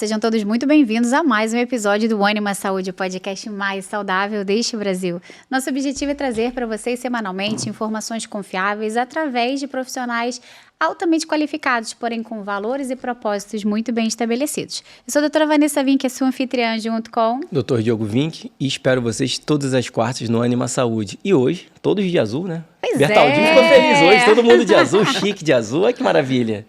sejam todos muito bem-vindos a mais um episódio do Ânima Saúde, o podcast mais saudável deste Brasil. Nosso objetivo é trazer para vocês semanalmente informações confiáveis através de profissionais altamente qualificados, porém com valores e propósitos muito bem estabelecidos. Eu sou a doutora Vanessa Vinck, sua anfitriã, junto com Dr. Diogo Vinck, e espero vocês todas as quartas no Ânima Saúde. E hoje, todos de azul, né? Pois Bertaldinho ficou feliz hoje, todo mundo de azul, chique de azul, olha que maravilha.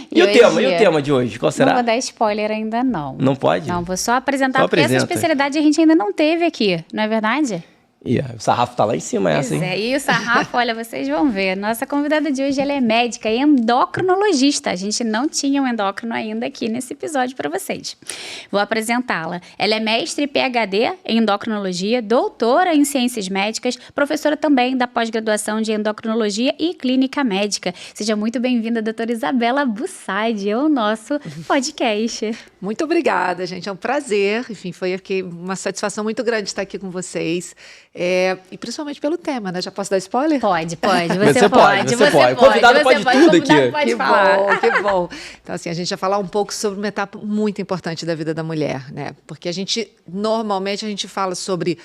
E o tema de hoje, qual será? Não vou dar spoiler ainda não. Não pode? Não, vou só apresentar, porque essa especialidade a gente ainda não teve aqui, não é verdade? E o sarrafo tá lá em cima, essa, hein? Pois é, e o sarrafo, olha, vocês vão ver. Nossa convidada de hoje, ela é médica e endocrinologista. A gente não tinha um endócrino ainda aqui nesse episódio para vocês. Vou apresentá-la. Ela é mestre e PhD em endocrinologia, doutora em ciências médicas, professora também da pós-graduação de endocrinologia e clínica médica. Seja muito bem-vinda, doutora Isabela Bussadi, ao nosso podcast. Muito obrigada, gente. É um prazer. Enfim, foi aqui uma satisfação muito grande estar aqui com vocês. E principalmente pelo tema, né? Já posso dar spoiler? Pode. Você pode. O convidado pode tudo aqui. Pode falar. Que bom. Então, assim, a gente vai falar um pouco sobre uma etapa muito importante da vida da mulher, né? Porque normalmente, a gente fala sobre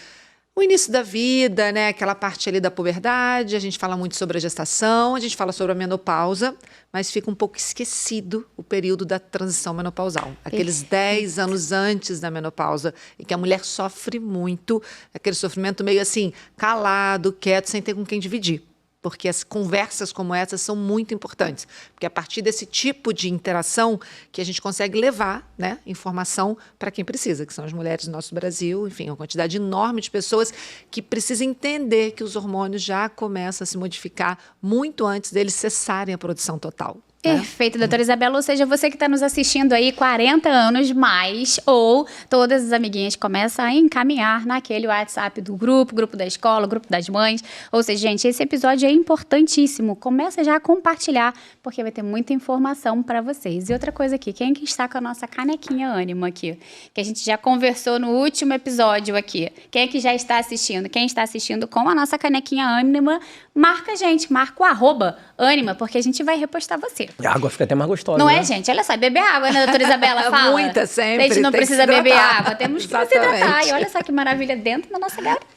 o início da vida, né? Aquela parte ali da puberdade, a gente fala muito sobre a gestação, a gente fala sobre a menopausa, mas fica um pouco esquecido o período da transição menopausal. Aqueles 10 anos antes da menopausa, em que a mulher sofre muito, aquele sofrimento meio assim, calado, quieto, sem ter com quem dividir. Porque as conversas como essas são muito importantes. Porque é a partir desse tipo de interação que a gente consegue levar, né, informação para quem precisa, que são as mulheres do nosso Brasil, enfim, uma quantidade enorme de pessoas que precisam entender que os hormônios já começam a se modificar muito antes deles cessarem a produção total. Perfeito, doutora Isabela, ou seja, você que está nos assistindo aí 40 anos mais, ou todas as amiguinhas começam a encaminhar naquele WhatsApp do grupo da escola, grupo das mães, ou seja, gente, esse episódio é importantíssimo, começa já a compartilhar, porque vai ter muita informação para vocês. E outra coisa aqui, quem que está com a nossa canequinha Ânima aqui, que a gente já conversou no último episódio aqui, quem é que já está assistindo? Quem está assistindo com a nossa canequinha Ânima, marca a gente, marca o @Ânima, porque a gente vai repostar você. A água fica até mais gostosa. Não né? é, gente? Olha só, beber água, né, doutora Isabela? Fala. Muita, sempre. A gente não precisa beber água, temos que se Exatamente. hidratar. E olha só que maravilha dentro da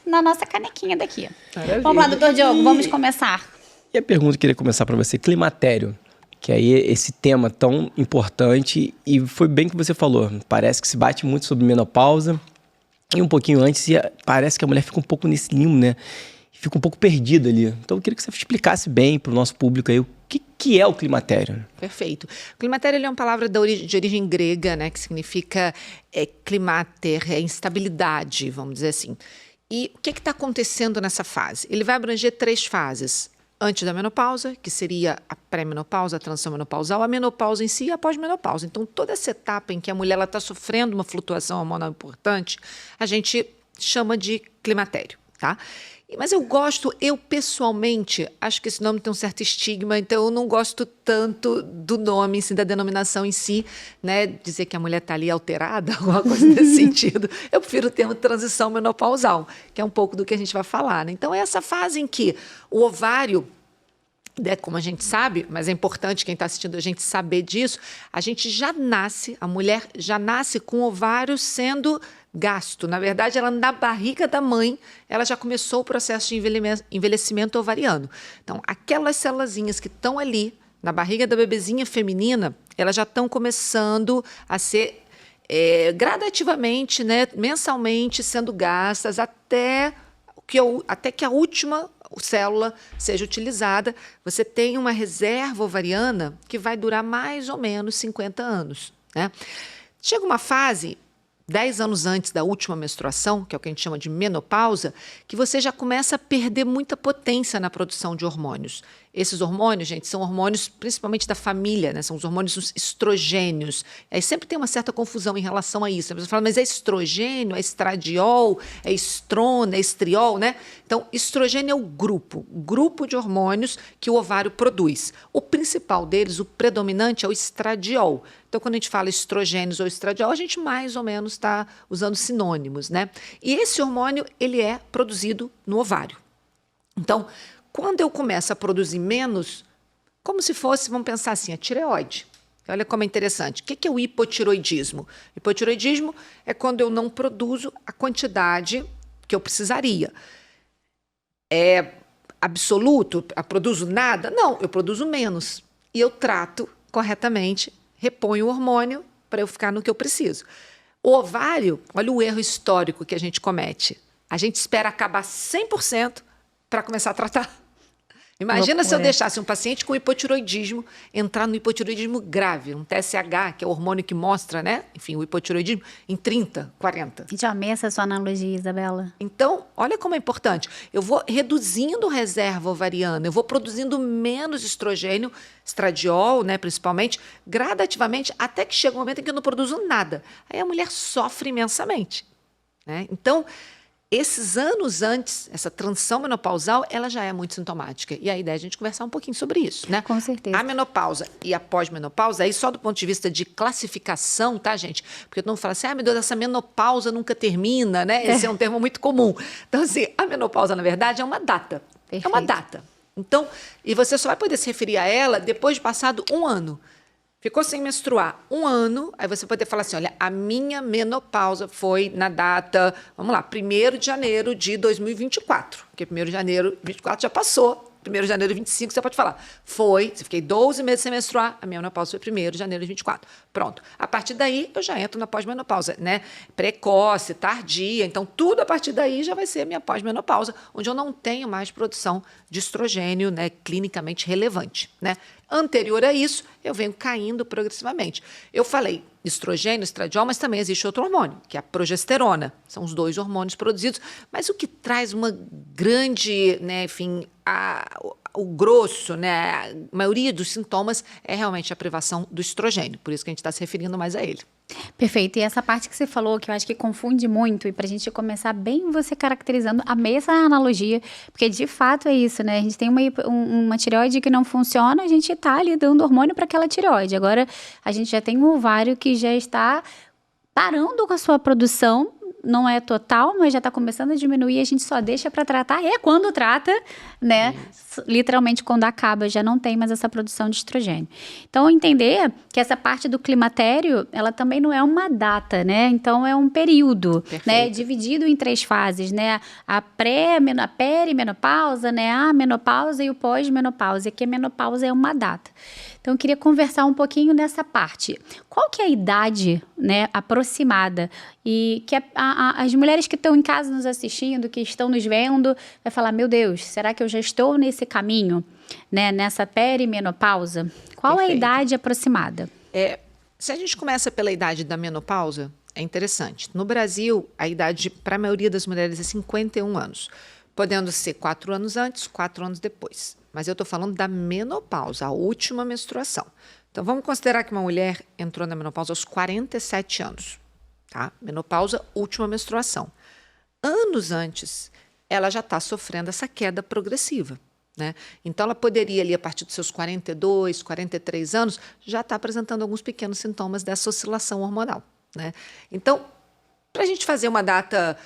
na nossa canequinha daqui. Maravilha. Vamos lá, doutor Diogo, vamos começar. E a pergunta que eu queria começar para você, climatério, que aí é esse tema tão importante, e foi bem que você falou, parece que se bate muito sobre menopausa, e um pouquinho antes, parece que a mulher fica um pouco nesse limbo, né? Fica um pouco perdida ali. Então eu queria que você explicasse bem para o nosso público aí o que é o climatério. Perfeito. O climatério é uma palavra de origem grega, né, que significa climater, instabilidade, vamos dizer assim. E o que está acontecendo nessa fase? Ele vai abranger 3 fases. Antes da menopausa, que seria a pré-menopausa, a transição menopausal, a menopausa em si e a pós-menopausa. Então, toda essa etapa em que a mulher está sofrendo uma flutuação hormonal importante, a gente chama de climatério, tá? Mas eu pessoalmente, acho que esse nome tem um certo estigma, então eu não gosto tanto do nome, assim, da denominação em si, né? Dizer que a mulher está ali alterada, alguma coisa nesse sentido. Eu prefiro o termo transição menopausal, que é um pouco do que a gente vai falar, né? Então, é essa fase em que o ovário, como a gente sabe, mas é importante quem está assistindo a gente saber disso, a mulher já nasce com o ovário sendo gasto. Na verdade, ela na barriga da mãe, ela já começou o processo de envelhecimento ovariano. Então, aquelas células que estão ali na barriga da bebezinha feminina, elas já estão começando a ser gradativamente, né, mensalmente sendo gastas até que a última célula seja utilizada. Você tem uma reserva ovariana que vai durar mais ou menos 50 anos. Né? Chega uma fase 10 anos antes da última menstruação, que é o que a gente chama de menopausa, que você já começa a perder muita potência na produção de hormônios. Esses hormônios, gente, são hormônios principalmente da família, né? São os hormônios estrogênios. Aí sempre tem uma certa confusão em relação a isso. A pessoa fala, mas é estrogênio, é estradiol, é estrona, é estriol, né? Então, estrogênio é o grupo de hormônios que o ovário produz. O principal deles, o predominante, é o estradiol. Então, quando a gente fala estrogênios ou estradiol, a gente mais ou menos está usando sinônimos, né? E esse hormônio, ele é produzido no ovário. Então, quando eu começo a produzir menos, como se fosse, vamos pensar assim, a tireoide. Olha como é interessante. O que é o hipotiroidismo? Hipotiroidismo é quando eu não produzo a quantidade que eu precisaria. É absoluto? Eu produzo nada? Não, eu produzo menos. E eu trato corretamente, reponho o hormônio para eu ficar no que eu preciso. O ovário, olha o erro histórico que a gente comete. A gente espera acabar 100% para começar a tratar. Imagina se eu deixasse um paciente com hipotiroidismo entrar no hipotiroidismo grave, um TSH, que é o hormônio que mostra, né? Enfim, o hipotiroidismo, em 30, 40. Já amei essa sua analogia, Isabela. Então, olha como é importante. Eu vou reduzindo reserva ovariana, eu vou produzindo menos estrogênio, estradiol, né, principalmente, gradativamente, até que chega um momento em que eu não produzo nada. Aí a mulher sofre imensamente, né? Então, esses anos antes, essa transição menopausal, ela já é muito sintomática. E a ideia é a gente conversar um pouquinho sobre isso, né? Com certeza. A menopausa e a pós-menopausa, aí só do ponto de vista de classificação, tá, gente? Porque todo mundo fala assim, meu Deus, essa menopausa nunca termina, né? Esse é um termo muito comum. Então, assim, a menopausa, na verdade, é uma data. Perfeito. É uma data. Então, e você só vai poder se referir a ela depois de passado um ano. Ficou sem menstruar um ano, aí você pode falar assim, olha, a minha menopausa foi na data, vamos lá, 1º de janeiro de 2024, porque 1º de janeiro de 2024 já passou, 1º de janeiro de 25 você pode falar, se fiquei 12 meses sem menstruar, a minha menopausa foi 1º de janeiro de 24. Pronto. A partir daí, eu já entro na pós-menopausa, né? Precoce, tardia, então tudo a partir daí já vai ser a minha pós-menopausa, onde eu não tenho mais produção de estrogênio, né, clinicamente relevante, né? Anterior a isso, eu venho caindo progressivamente. Eu falei estrogênio, estradiol, mas também existe outro hormônio, que é a progesterona. São os 2 hormônios produzidos. Mas o que traz uma grande, né, enfim, o grosso, né, a maioria dos sintomas é realmente a privação do estrogênio. Por isso que a gente está se referindo mais a ele. Perfeito. E essa parte que você falou, que eu acho que confunde muito, e pra gente começar bem você caracterizando a mesma analogia, porque de fato é isso, né? A gente tem uma tireoide que não funciona, a gente tá ali dando hormônio para aquela tireoide. Agora, a gente já tem um ovário que já está parando com a sua produção, não é total, mas já está começando a diminuir, a gente só deixa para tratar, e é quando trata, né? Isso. Literalmente, quando acaba, já não tem mais essa produção de estrogênio. Então, entender que essa parte do climatério, ela também não é uma data, né? Então, é um período, né? Dividido em 3 fases, né? A perimenopausa, né? A menopausa e o pós-menopausa, que a menopausa é uma data. Então, eu queria conversar um pouquinho nessa parte. Qual que é a idade, né, aproximada? E que as mulheres que estão em casa nos assistindo, que estão nos vendo, vai falar, meu Deus, será que eu já estou nesse caminho, né, nessa perimenopausa? Qual é a idade aproximada? Se a gente começa pela idade da menopausa, é interessante. No Brasil, a idade para a maioria das mulheres é 51 anos, podendo ser 4 anos antes, 4 anos depois. Mas eu estou falando da menopausa, a última menstruação. Então, vamos considerar que uma mulher entrou na menopausa aos 47 anos. Tá? Menopausa, última menstruação. Anos antes, ela já está sofrendo essa queda progressiva, né? Então, ela poderia, ali, a partir dos seus 42, 43 anos, já estar apresentando alguns pequenos sintomas dessa oscilação hormonal, né? Então, para a gente fazer uma data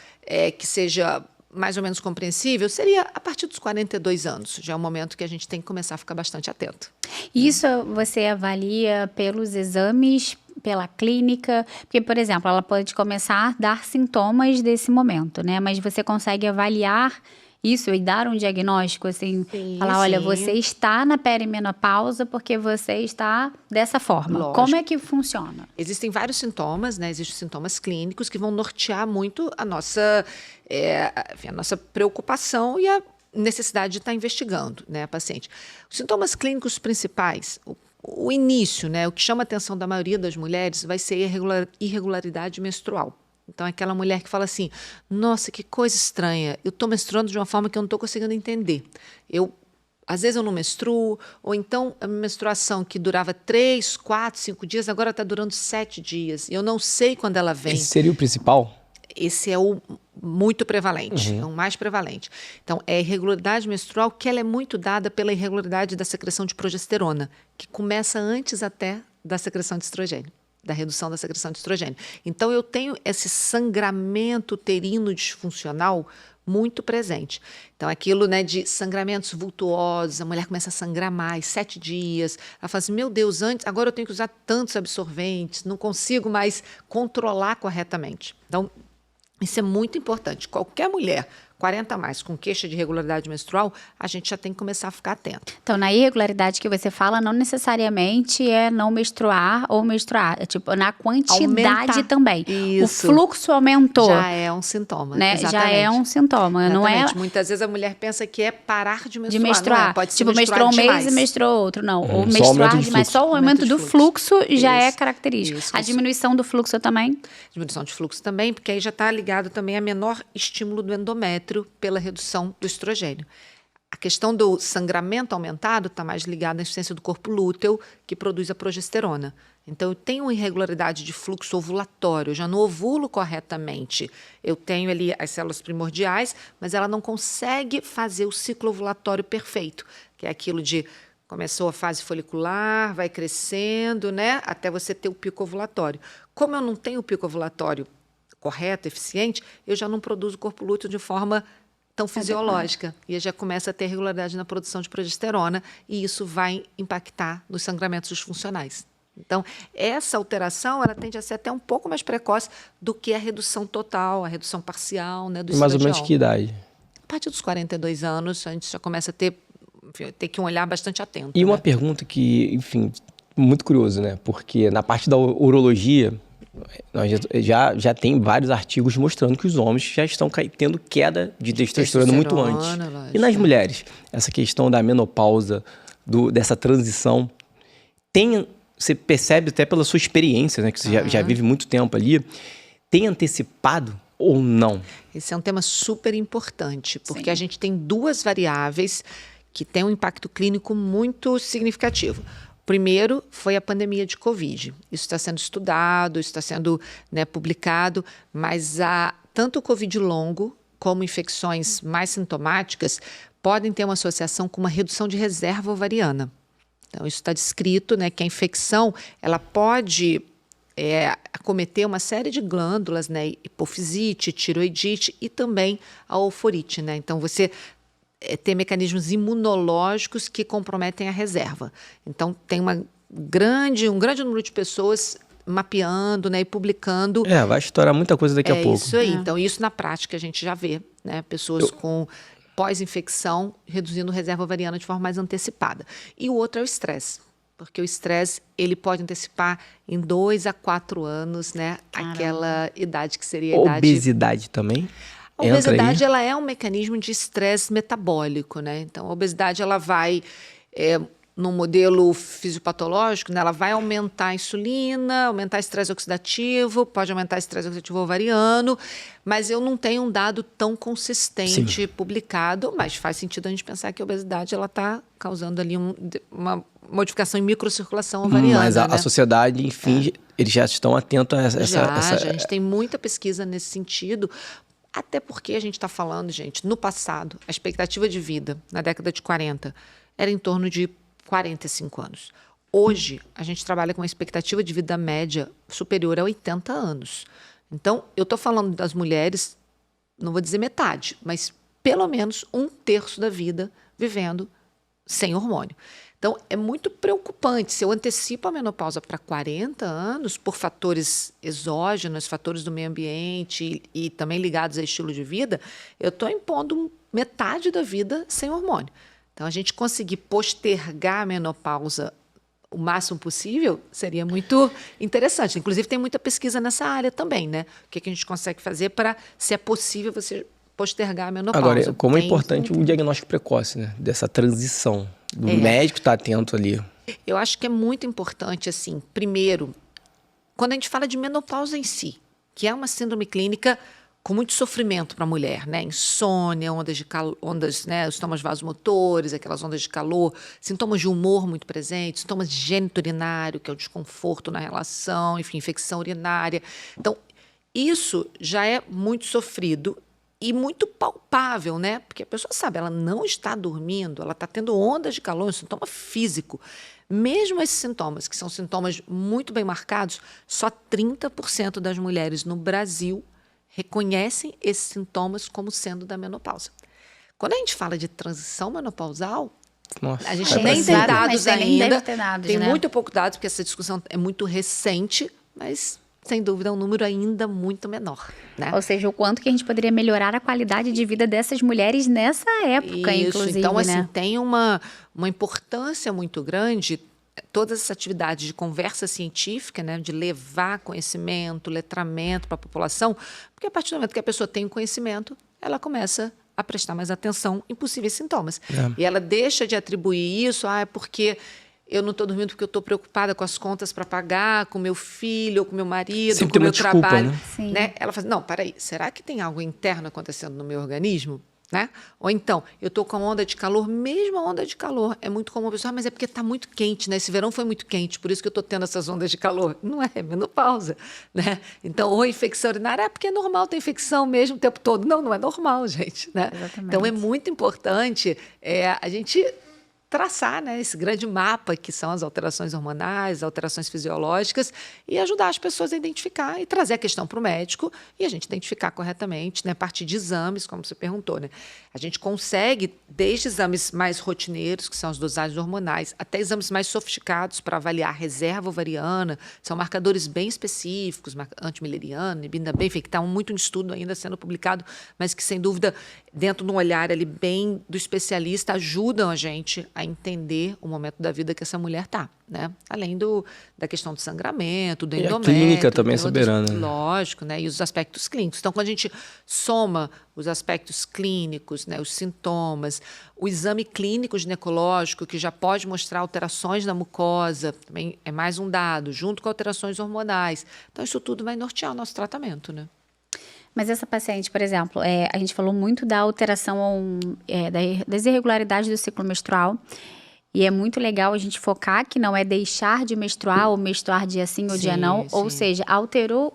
que seja mais ou menos compreensível, seria a partir dos 42 anos. Já é um momento que a gente tem que começar a ficar bastante atento. Isso você avalia pelos exames, pela clínica? Porque, por exemplo, ela pode começar a dar sintomas desse momento, né? Mas você consegue avaliar isso e dar um diagnóstico, assim, falar, olha, você está na perimenopausa porque você está dessa forma. Lógico. Como é que funciona? Existem vários sintomas, né? Existem sintomas clínicos que vão nortear muito a nossa preocupação e a necessidade de estar investigando, né, a paciente. Os sintomas clínicos principais, o início, né, o que chama a atenção da maioria das mulheres vai ser irregularidade menstrual. Então, é aquela mulher que fala assim, nossa, que coisa estranha, eu estou menstruando de uma forma que eu não estou conseguindo entender. Às vezes eu não menstruo, ou então a menstruação que durava 3, 4, 5 dias, agora está durando 7 dias. Eu não sei quando ela vem. Esse seria o principal? Esse é o muito prevalente, é o mais prevalente. Então, é a irregularidade menstrual que ela é muito dada pela irregularidade da secreção de progesterona, que começa antes até da secreção de estrogênio, da redução da secreção de estrogênio. Então, eu tenho esse sangramento uterino disfuncional muito presente. Então, aquilo, né, de sangramentos vultuosos, a mulher começa a sangrar mais, 7 dias. Ela fala assim, meu Deus, agora eu tenho que usar tantos absorventes, não consigo mais controlar corretamente. Então, isso é muito importante. Qualquer mulher 40 a mais com queixa de irregularidade menstrual, a gente já tem que começar a ficar atento. Então, na irregularidade que você fala, não necessariamente é não menstruar ou menstruar. É tipo, na quantidade Aumentar. também. Isso. O fluxo aumentou. Já é um sintoma, né? exatamente. Já é um sintoma, não é? Muitas vezes a mulher pensa que é parar de menstruar. De menstruar. Não é. Pode ser tipo, menstruar menstruou um mês demais. e menstruou outro. Não, ou Só menstruar aumento de demais. fluxo. Só o aumento do fluxo já é característico. Isso. A diminuição do fluxo também. Diminuição de fluxo também, porque aí já está ligado também a menor estímulo do endométrio pela redução do estrogênio. A questão do sangramento aumentado está mais ligada à insuficiência do corpo lúteo, que produz a progesterona. Então, eu tenho uma irregularidade de fluxo ovulatório, eu já não ovulo corretamente. Eu tenho ali as células primordiais, mas ela não consegue fazer o ciclo ovulatório perfeito, que é aquilo de começou a fase folicular, vai crescendo, né, até você ter o pico ovulatório. Como eu não tenho o pico ovulatório correto, eficiente, eu já não produzo corpo lúteo de forma tão fisiológica. E já começa a ter irregularidade na produção de progesterona e isso vai impactar nos sangramentos disfuncionais. Então, essa alteração ela tende a ser até um pouco mais precoce do que a redução total, a redução parcial, né, do Mais ou menos estradiol. que idade? A partir dos 42 anos, a gente já começa a ter que um olhar bastante atento. E uma né? pergunta que, enfim, muito curioso, né? Porque na parte da urologia, nós já tem vários artigos mostrando que os homens já estão tendo queda de testosterona muito antes. Lógico. E nas mulheres, essa questão da menopausa, dessa transição, você percebe até pela sua experiência, né? Que você já vive muito tempo ali, tem antecipado ou não? Esse é um tema super importante, porque Sim. a gente tem duas variáveis que têm um impacto clínico muito significativo. Primeiro foi a pandemia de Covid. Isso está sendo estudado, isso está sendo, né, publicado, mas tanto o Covid longo como infecções mais sintomáticas podem ter uma associação com uma redução de reserva ovariana. Então, isso está descrito, né, que a infecção ela pode acometer uma série de glândulas, né, hipofisite, tiroidite e também a oforite. Né? Então, você ter mecanismos imunológicos que comprometem a reserva. Então, tem um grande número de pessoas mapeando, né, e publicando. Vai estourar muita coisa daqui a pouco. Isso aí. Então, isso na prática a gente já vê, né? Pessoas com pós-infecção reduzindo reserva ovariana de forma mais antecipada. E o outro é o estresse. Porque o estresse, ele pode antecipar em 2 a 4 anos, né? Caramba. Aquela idade que seria a idade... Obesidade também? A obesidade ela é um mecanismo de estresse metabólico, né? Então, a obesidade ela vai, num modelo fisiopatológico, né, ela vai aumentar a insulina, aumentar o estresse oxidativo, pode aumentar o estresse oxidativo ovariano, mas eu não tenho um dado tão consistente publicado, mas faz sentido a gente pensar que a obesidade ela está causando ali uma modificação em microcirculação ovariana. Mas a né? sociedade, enfim, eles já estão atentos a essa... A gente tem muita pesquisa nesse sentido. Até porque a gente está falando, gente, no passado, a expectativa de vida, na década de 40, era em torno de 45 anos. Hoje, a gente trabalha com uma expectativa de vida média superior a 80 anos. Então, eu estou falando das mulheres, não vou dizer metade, mas pelo menos 1/3 da vida vivendo sem hormônio. Então, é muito preocupante. Se eu antecipo a menopausa para 40 anos, por fatores exógenos, fatores do meio ambiente e também ligados a estilo de vida, eu estou impondo metade da vida sem hormônio. Então, a gente conseguir postergar a menopausa o máximo possível seria muito interessante. Inclusive, tem muita pesquisa nessa área também, né? O que a gente consegue fazer para, se é possível, você postergar a menopausa. Agora, como é importante o diagnóstico precoce, né? Dessa transição. O médico está atento ali. Eu acho que é muito importante, assim, primeiro, quando a gente fala de menopausa em si, que é uma síndrome clínica com muito sofrimento para a mulher, né? Insônia, ondas, né? Os sintomas vasomotores, aquelas ondas de calor, sintomas de humor muito presentes, sintomas de gênito urinário, que é o desconforto na relação, enfim, infecção urinária. Então, isso já é muito sofrido e muito palpável, né? Porque a pessoa sabe, ela não está dormindo, ela está tendo ondas de calor, um sintoma físico. Mesmo esses sintomas, que são sintomas muito bem marcados, só 30% das mulheres no Brasil reconhecem esses sintomas como sendo da menopausa. Quando a gente fala de transição menopausal, Nossa, a gente vai nem pra tem cima. dados Mas nem ainda, deve ter dados, tem né? muito pouco dados, porque essa discussão é muito recente, mas sem dúvida é um número ainda muito menor, né? Ou seja, o quanto que a gente poderia melhorar a qualidade de vida dessas mulheres nessa época, Isso, inclusive, então assim, né? tem uma importância muito grande todas essas atividades de conversa científica, né, de levar conhecimento, letramento para a população, porque a partir do momento que a pessoa tem o conhecimento, ela começa a prestar mais atenção em possíveis sintomas. E ela deixa de atribuir isso, é porque eu não estou dormindo porque eu estou preocupada com as contas para pagar, com meu filho, ou com meu marido, Sempre com tem o meu uma desculpa, trabalho. né? Sim. Né? Ela fala, não, peraí, será que tem algo interno acontecendo no meu organismo? Né? Ou então, eu estou com onda de calor, mesmo a onda de calor. É muito comum a pessoa, mas é porque está muito quente, né? Esse verão foi muito quente, por isso que eu estou tendo essas ondas de calor. Não é menopausa, né? Então, ou infecção urinária, porque é normal ter infecção mesmo o tempo todo. Não, não é normal, gente, né? Exatamente. Então, é muito importante a gente traçar, né, esse grande mapa que são as alterações hormonais, alterações fisiológicas e ajudar as pessoas a identificar e trazer a questão para o médico e a gente identificar corretamente, né, a partir de exames, como você perguntou, né? A gente consegue, desde exames mais rotineiros, que são as dosagens hormonais, até exames mais sofisticados para avaliar a reserva ovariana, são marcadores bem específicos, antimileriano, inibina bem, que está muito em estudo ainda sendo publicado, mas que, sem dúvida, dentro de um olhar ali bem do especialista, ajudam a gente a entender o momento da vida que essa mulher está, né? Além da questão do sangramento, do E a endométrio. clínica também é tem outros- soberana, né? Lógico, né? E os aspectos clínicos. Então, quando a gente soma os aspectos clínicos, né, os sintomas, o exame clínico ginecológico, que já pode mostrar alterações na mucosa, também é mais um dado, junto com alterações hormonais. Então, isso tudo vai nortear o nosso tratamento, né? Mas essa paciente, por exemplo, a gente falou muito da alteração, das irregularidades do ciclo menstrual. E é muito legal a gente focar que não é deixar de menstruar ou menstruar dia sim ou dia não. Ou sim. seja, alterou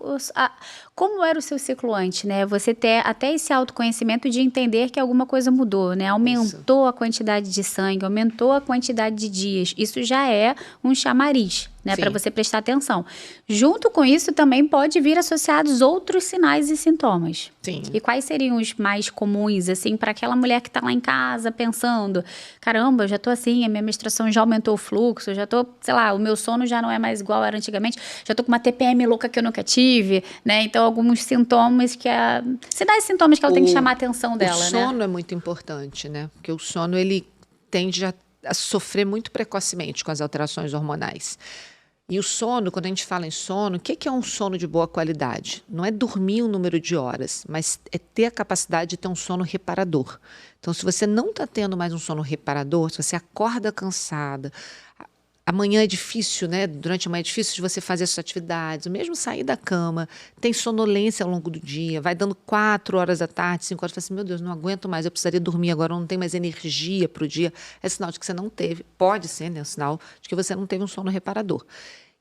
como era o seu ciclo antes, né? Você ter até esse autoconhecimento de entender que alguma coisa mudou, né? Aumentou a quantidade de sangue, aumentou a quantidade de dias. Isso já é um chamariz, né? Sim. Para você prestar atenção. Junto com isso, também pode vir associados outros sinais e sintomas. Sim. E quais seriam os mais comuns, assim, para aquela mulher que está lá em casa pensando: caramba, eu já tô assim, a minha menstruação já aumentou o fluxo, eu já tô, sei lá, o meu sono já não é mais igual era antigamente, já tô com uma TPM louca que eu nunca tive, né? Então, alguns sintomas sinais e sintomas que ela tem que chamar a atenção dela, O sono é muito importante, né? Porque o sono, ele tende a sofrer muito precocemente com as alterações hormonais. E o sono, quando a gente fala em sono, o que é um sono de boa qualidade? Não é dormir um número de horas, mas é ter a capacidade de ter um sono reparador. Então, se você não está tendo mais um sono reparador, se você acorda cansada, amanhã é difícil, né? Durante a manhã é difícil de você fazer suas atividades, mesmo sair da cama, tem sonolência ao longo do dia, vai dando 4 horas da tarde, 5 horas, você fala assim, meu Deus, não aguento mais, eu precisaria dormir agora, eu não tenho mais energia para o dia. É sinal de que você não teve, pode ser, né? Sinal de que você não teve um sono reparador.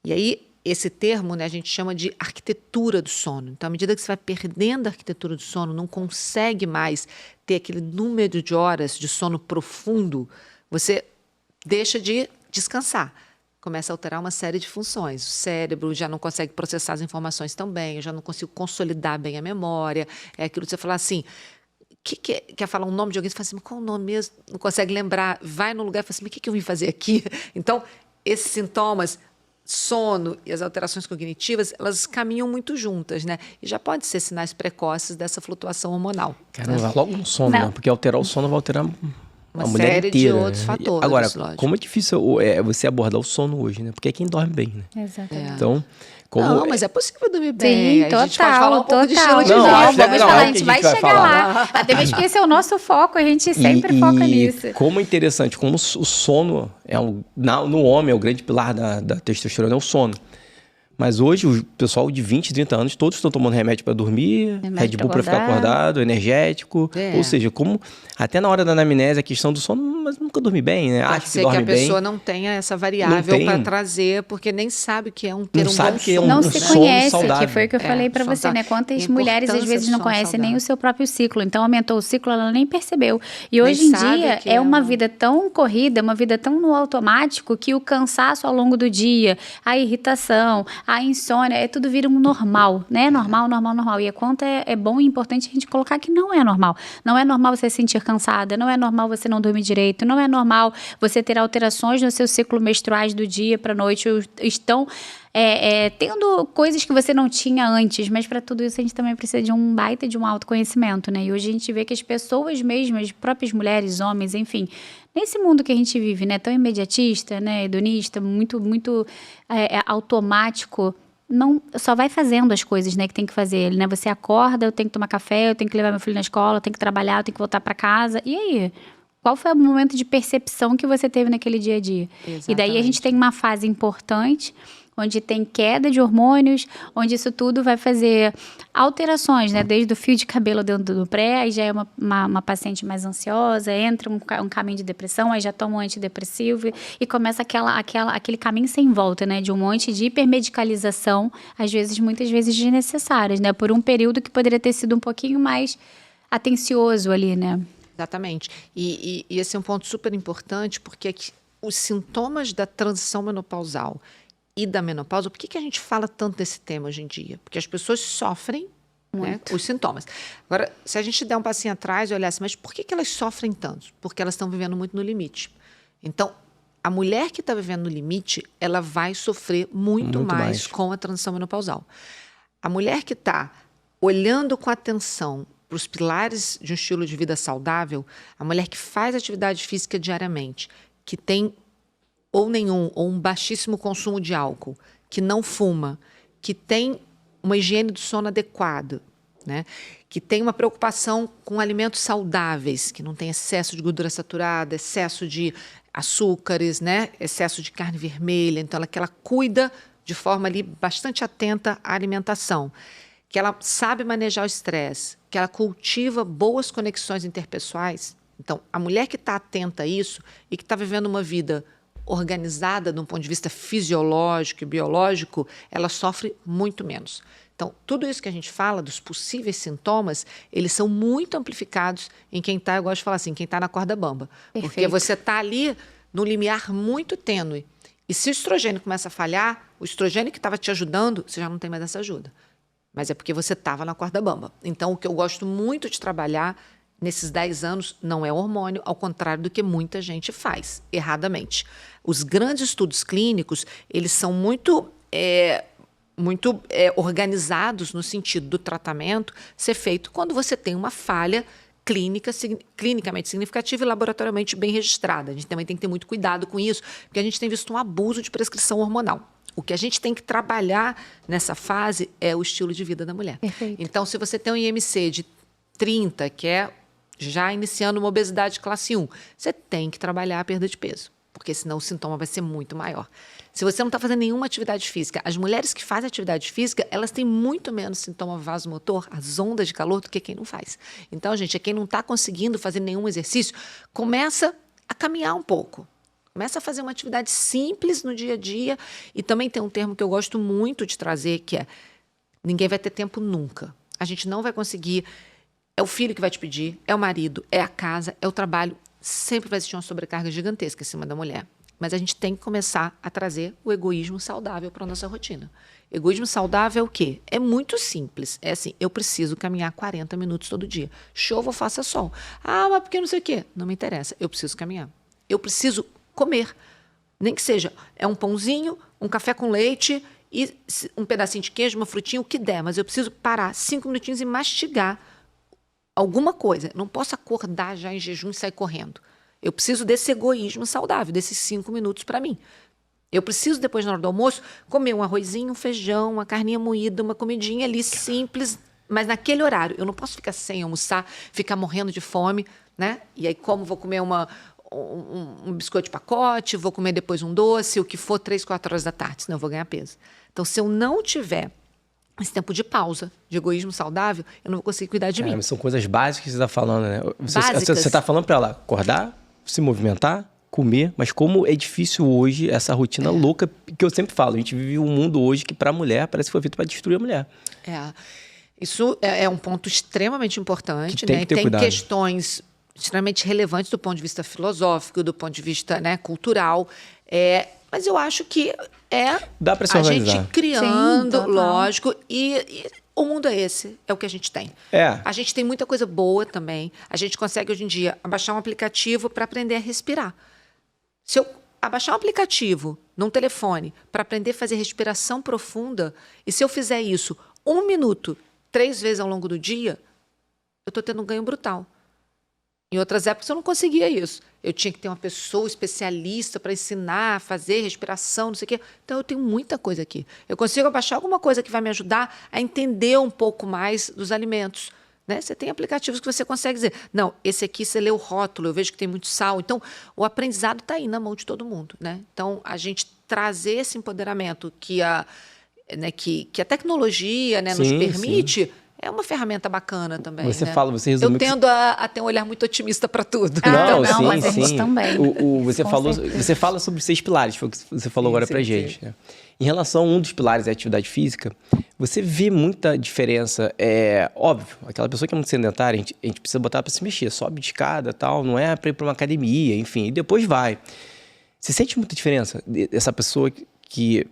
E aí, esse termo, né, a gente chama de arquitetura do sono. Então, à medida que você vai perdendo a arquitetura do sono, não consegue mais ter aquele número de horas de sono profundo, você deixa de descansar. Começa a alterar uma série de funções. O cérebro já não consegue processar as informações tão bem, eu já não consigo consolidar bem a memória. É aquilo que você fala assim, quer falar um nome de alguém, você fala assim, mas qual o nome mesmo? Não consegue lembrar, vai num lugar e fala assim, mas o que eu vim fazer aqui? Então, esses sintomas, sono e as alterações cognitivas, elas caminham muito juntas, né? E já pode ser sinais precoces dessa flutuação hormonal. Caramba, logo no sono, Não. né? Porque alterar o sono vai alterar Uma a mulher série de inteira, outros né? fatores, Agora, lógico. como é difícil você abordar o sono hoje, né? Porque é quem dorme bem, né? Exatamente. Então, como... Não, mas é possível dormir bem. Sim, Aí a gente pode falar um pouco de total. estilo de Não, vida. acho Vamos legal, falar, é a o que gente a vai gente vai chegar falar. lá. Até mesmo que esse é o nosso foco, a gente sempre foca nisso. Como é interessante, como o sono no homem é o grande pilar da testosterona, é o sono. Mas hoje, o pessoal de 20, 30 anos, todos estão tomando remédio para dormir, Remédio Red Bull para ficar acordado, energético. É. Ou seja, como até na hora da anamnese, a questão do sono mas nunca dormi bem, né? Pode Acho que ser que dorme a bem. pessoa não tenha essa variável tem- para trazer, porque nem sabe o que é ter Não um sabe bom que é sono. Não um se sono conhece, saudável. que foi o que eu falei pra sono você, né? saudável. Quantas A mulheres às importância vezes do não sono conhecem nem saudável. o seu próprio ciclo. Então aumentou o ciclo, ela nem percebeu. E Nem hoje em sabe dia que é é uma uma- vida tão corrida, uma vida tão no automático que o cansaço ao longo do dia, a irritação, a insônia, tudo vira um normal, né? Normal, normal, normal. E a conta é bom e importante a gente colocar que não é normal. Não é normal você se sentir cansada, não é normal você não dormir direito, não é normal você ter alterações no seu ciclo menstruais do dia para noite, estão tendo coisas que você não tinha antes, mas para tudo isso a gente também precisa de um baita de um autoconhecimento, né? E hoje a gente vê que as pessoas mesmas, próprias mulheres, homens, enfim, nesse mundo que a gente vive, né, tão imediatista, né, hedonista, muito, muito automático, não só vai fazendo as coisas, né, que tem que fazer, né? Você acorda, eu tenho que tomar café, eu tenho que levar meu filho na escola, eu tenho que trabalhar, eu tenho que voltar para casa. E aí? Qual foi o momento de percepção que você teve naquele dia a dia? E daí a gente Exatamente. tem uma fase importante, onde tem queda de hormônios, onde isso tudo vai fazer alterações, né? Desde o fio de cabelo dentro do pré, aí já é uma paciente mais ansiosa, entra um caminho de depressão, aí já toma um antidepressivo e começa aquele caminho sem volta, né? De um monte de hipermedicalização, às vezes, muitas vezes desnecessárias, né? Por um período que poderia ter sido um pouquinho mais atencioso ali, né? Exatamente. E esse é um ponto super importante, porque os sintomas da transição menopausal e da menopausa, por que a gente fala tanto desse tema hoje em dia? Porque as pessoas sofrem, né, os sintomas. Agora, se a gente der um passinho atrás e olhar assim, mas por que elas sofrem tanto? Porque elas estão vivendo muito no limite. Então, a mulher que está vivendo no limite, ela vai sofrer muito mais com a transição menopausal. A mulher que está olhando com atenção para os pilares de um estilo de vida saudável, a mulher que faz atividade física diariamente, que tem ou nenhum, ou um baixíssimo consumo de álcool, que não fuma, que tem uma higiene do sono adequada, né? Que tem uma preocupação com alimentos saudáveis, que não tem excesso de gordura saturada, excesso de açúcares, né? Excesso de carne vermelha. Então, que ela cuida de forma ali bastante atenta à alimentação, que ela sabe manejar o estresse, que ela cultiva boas conexões interpessoais. Então, a mulher que está atenta a isso e que está vivendo uma vida organizada de um ponto de vista fisiológico e biológico, ela sofre muito menos. Então, tudo isso que a gente fala dos possíveis sintomas, eles são muito amplificados em quem está, eu gosto de falar assim, quem está na corda bamba. Perfeito. Porque você está ali no limiar muito tênue. E se o estrogênio começa a falhar, o estrogênio que estava te ajudando, você já não tem mais essa ajuda. Mas é porque você estava na corda bamba. Então, o que eu gosto muito de trabalhar nesses 10 anos não é hormônio, ao contrário do que muita gente faz, erradamente. Os grandes estudos clínicos, eles são muito organizados no sentido do tratamento ser feito quando você tem uma falha clinicamente significativa e laboratorialmente bem registrada. A gente também tem que ter muito cuidado com isso, porque a gente tem visto um abuso de prescrição hormonal. O que a gente tem que trabalhar nessa fase é o estilo de vida da mulher. Perfeito. Então, se você tem um IMC de 30, que é já iniciando uma obesidade classe 1, você tem que trabalhar a perda de peso, porque senão o sintoma vai ser muito maior. Se você não está fazendo nenhuma atividade física, as mulheres que fazem atividade física, elas têm muito menos sintoma vasomotor, as ondas de calor, do que quem não faz. Então, gente, quem não está conseguindo fazer nenhum exercício, começa a caminhar um pouco. Começa a fazer uma atividade simples no dia a dia. E também tem um termo que eu gosto muito de trazer, que é: ninguém vai ter tempo nunca. A gente não vai conseguir. É o filho que vai te pedir, é o marido, é a casa, é o trabalho. Sempre vai existir uma sobrecarga gigantesca em cima da mulher. Mas a gente tem que começar a trazer o egoísmo saudável para a nossa rotina. Egoísmo saudável é o quê? É muito simples. É assim, eu preciso caminhar 40 minutos todo dia. Chova ou faça sol. Ah, mas porque não sei o quê? Não me interessa. Eu preciso caminhar. Eu preciso comer. Nem que seja um pãozinho, um café com leite e um pedacinho de queijo, uma frutinha, o que der. Mas eu preciso parar 5 minutinhos e mastigar alguma coisa. Não posso acordar já em jejum e sair correndo. Eu preciso desse egoísmo saudável, desses 5 minutos para mim. Eu preciso, depois, na hora do almoço, comer um arrozinho, um feijão, uma carninha moída, uma comidinha ali simples, mas naquele horário. Eu não posso ficar sem almoçar, ficar morrendo de fome, né? E aí, como vou comer um biscoito de pacote, vou comer depois um doce, o que for, 3, 4 horas da tarde, senão eu vou ganhar peso. Então, se eu não tiver esse tempo de pausa, de egoísmo saudável, eu não vou conseguir cuidar de mim. Mas são coisas básicas que você está falando, né? Básicas. Você está falando para ela acordar, se movimentar, comer, mas como é difícil hoje essa rotina louca, que eu sempre falo, a gente vive um mundo hoje que para a mulher parece que foi feito para destruir a mulher. Isso é um ponto extremamente importante, que tem né? que ter Tem cuidado. questões extremamente relevantes do ponto de vista filosófico, do ponto de vista, né, cultural. Mas eu acho que Dá para se a organizar. gente criando, Sim, total. lógico, e o mundo é esse, é o que a gente tem. A gente tem muita coisa boa também. A gente consegue, hoje em dia, baixar um aplicativo para aprender a respirar. Se eu abaixar um aplicativo num telefone para aprender a fazer respiração profunda, e se eu fizer isso 1 minuto, 3 vezes ao longo do dia, eu estou tendo um ganho brutal. Em outras épocas eu não conseguia isso. Eu tinha que ter uma pessoa especialista para ensinar a fazer respiração, não sei o quê. Então, eu tenho muita coisa aqui. Eu consigo abaixar alguma coisa que vai me ajudar a entender um pouco mais dos alimentos. Né? Você tem aplicativos que você consegue dizer, não, esse aqui você lê o rótulo, eu vejo que tem muito sal. Então, o aprendizado está aí na mão de todo mundo. Né? Então, a gente trazer esse empoderamento que a tecnologia, né, nos permite... É uma ferramenta bacana também. Você né? fala, você resumiu. Eu tendo a ter um olhar muito otimista para tudo. Mas a gente também. Você fala sobre 6 pilares, foi o que você falou agora pra gente. Né? Em relação a um dos pilares, a atividade física, você vê muita diferença. Óbvio, aquela pessoa que é muito sedentária, a gente precisa botar para se mexer, sobe de escada e tal, não é para ir para uma academia, enfim, e depois vai. Você sente muita diferença dessa pessoa que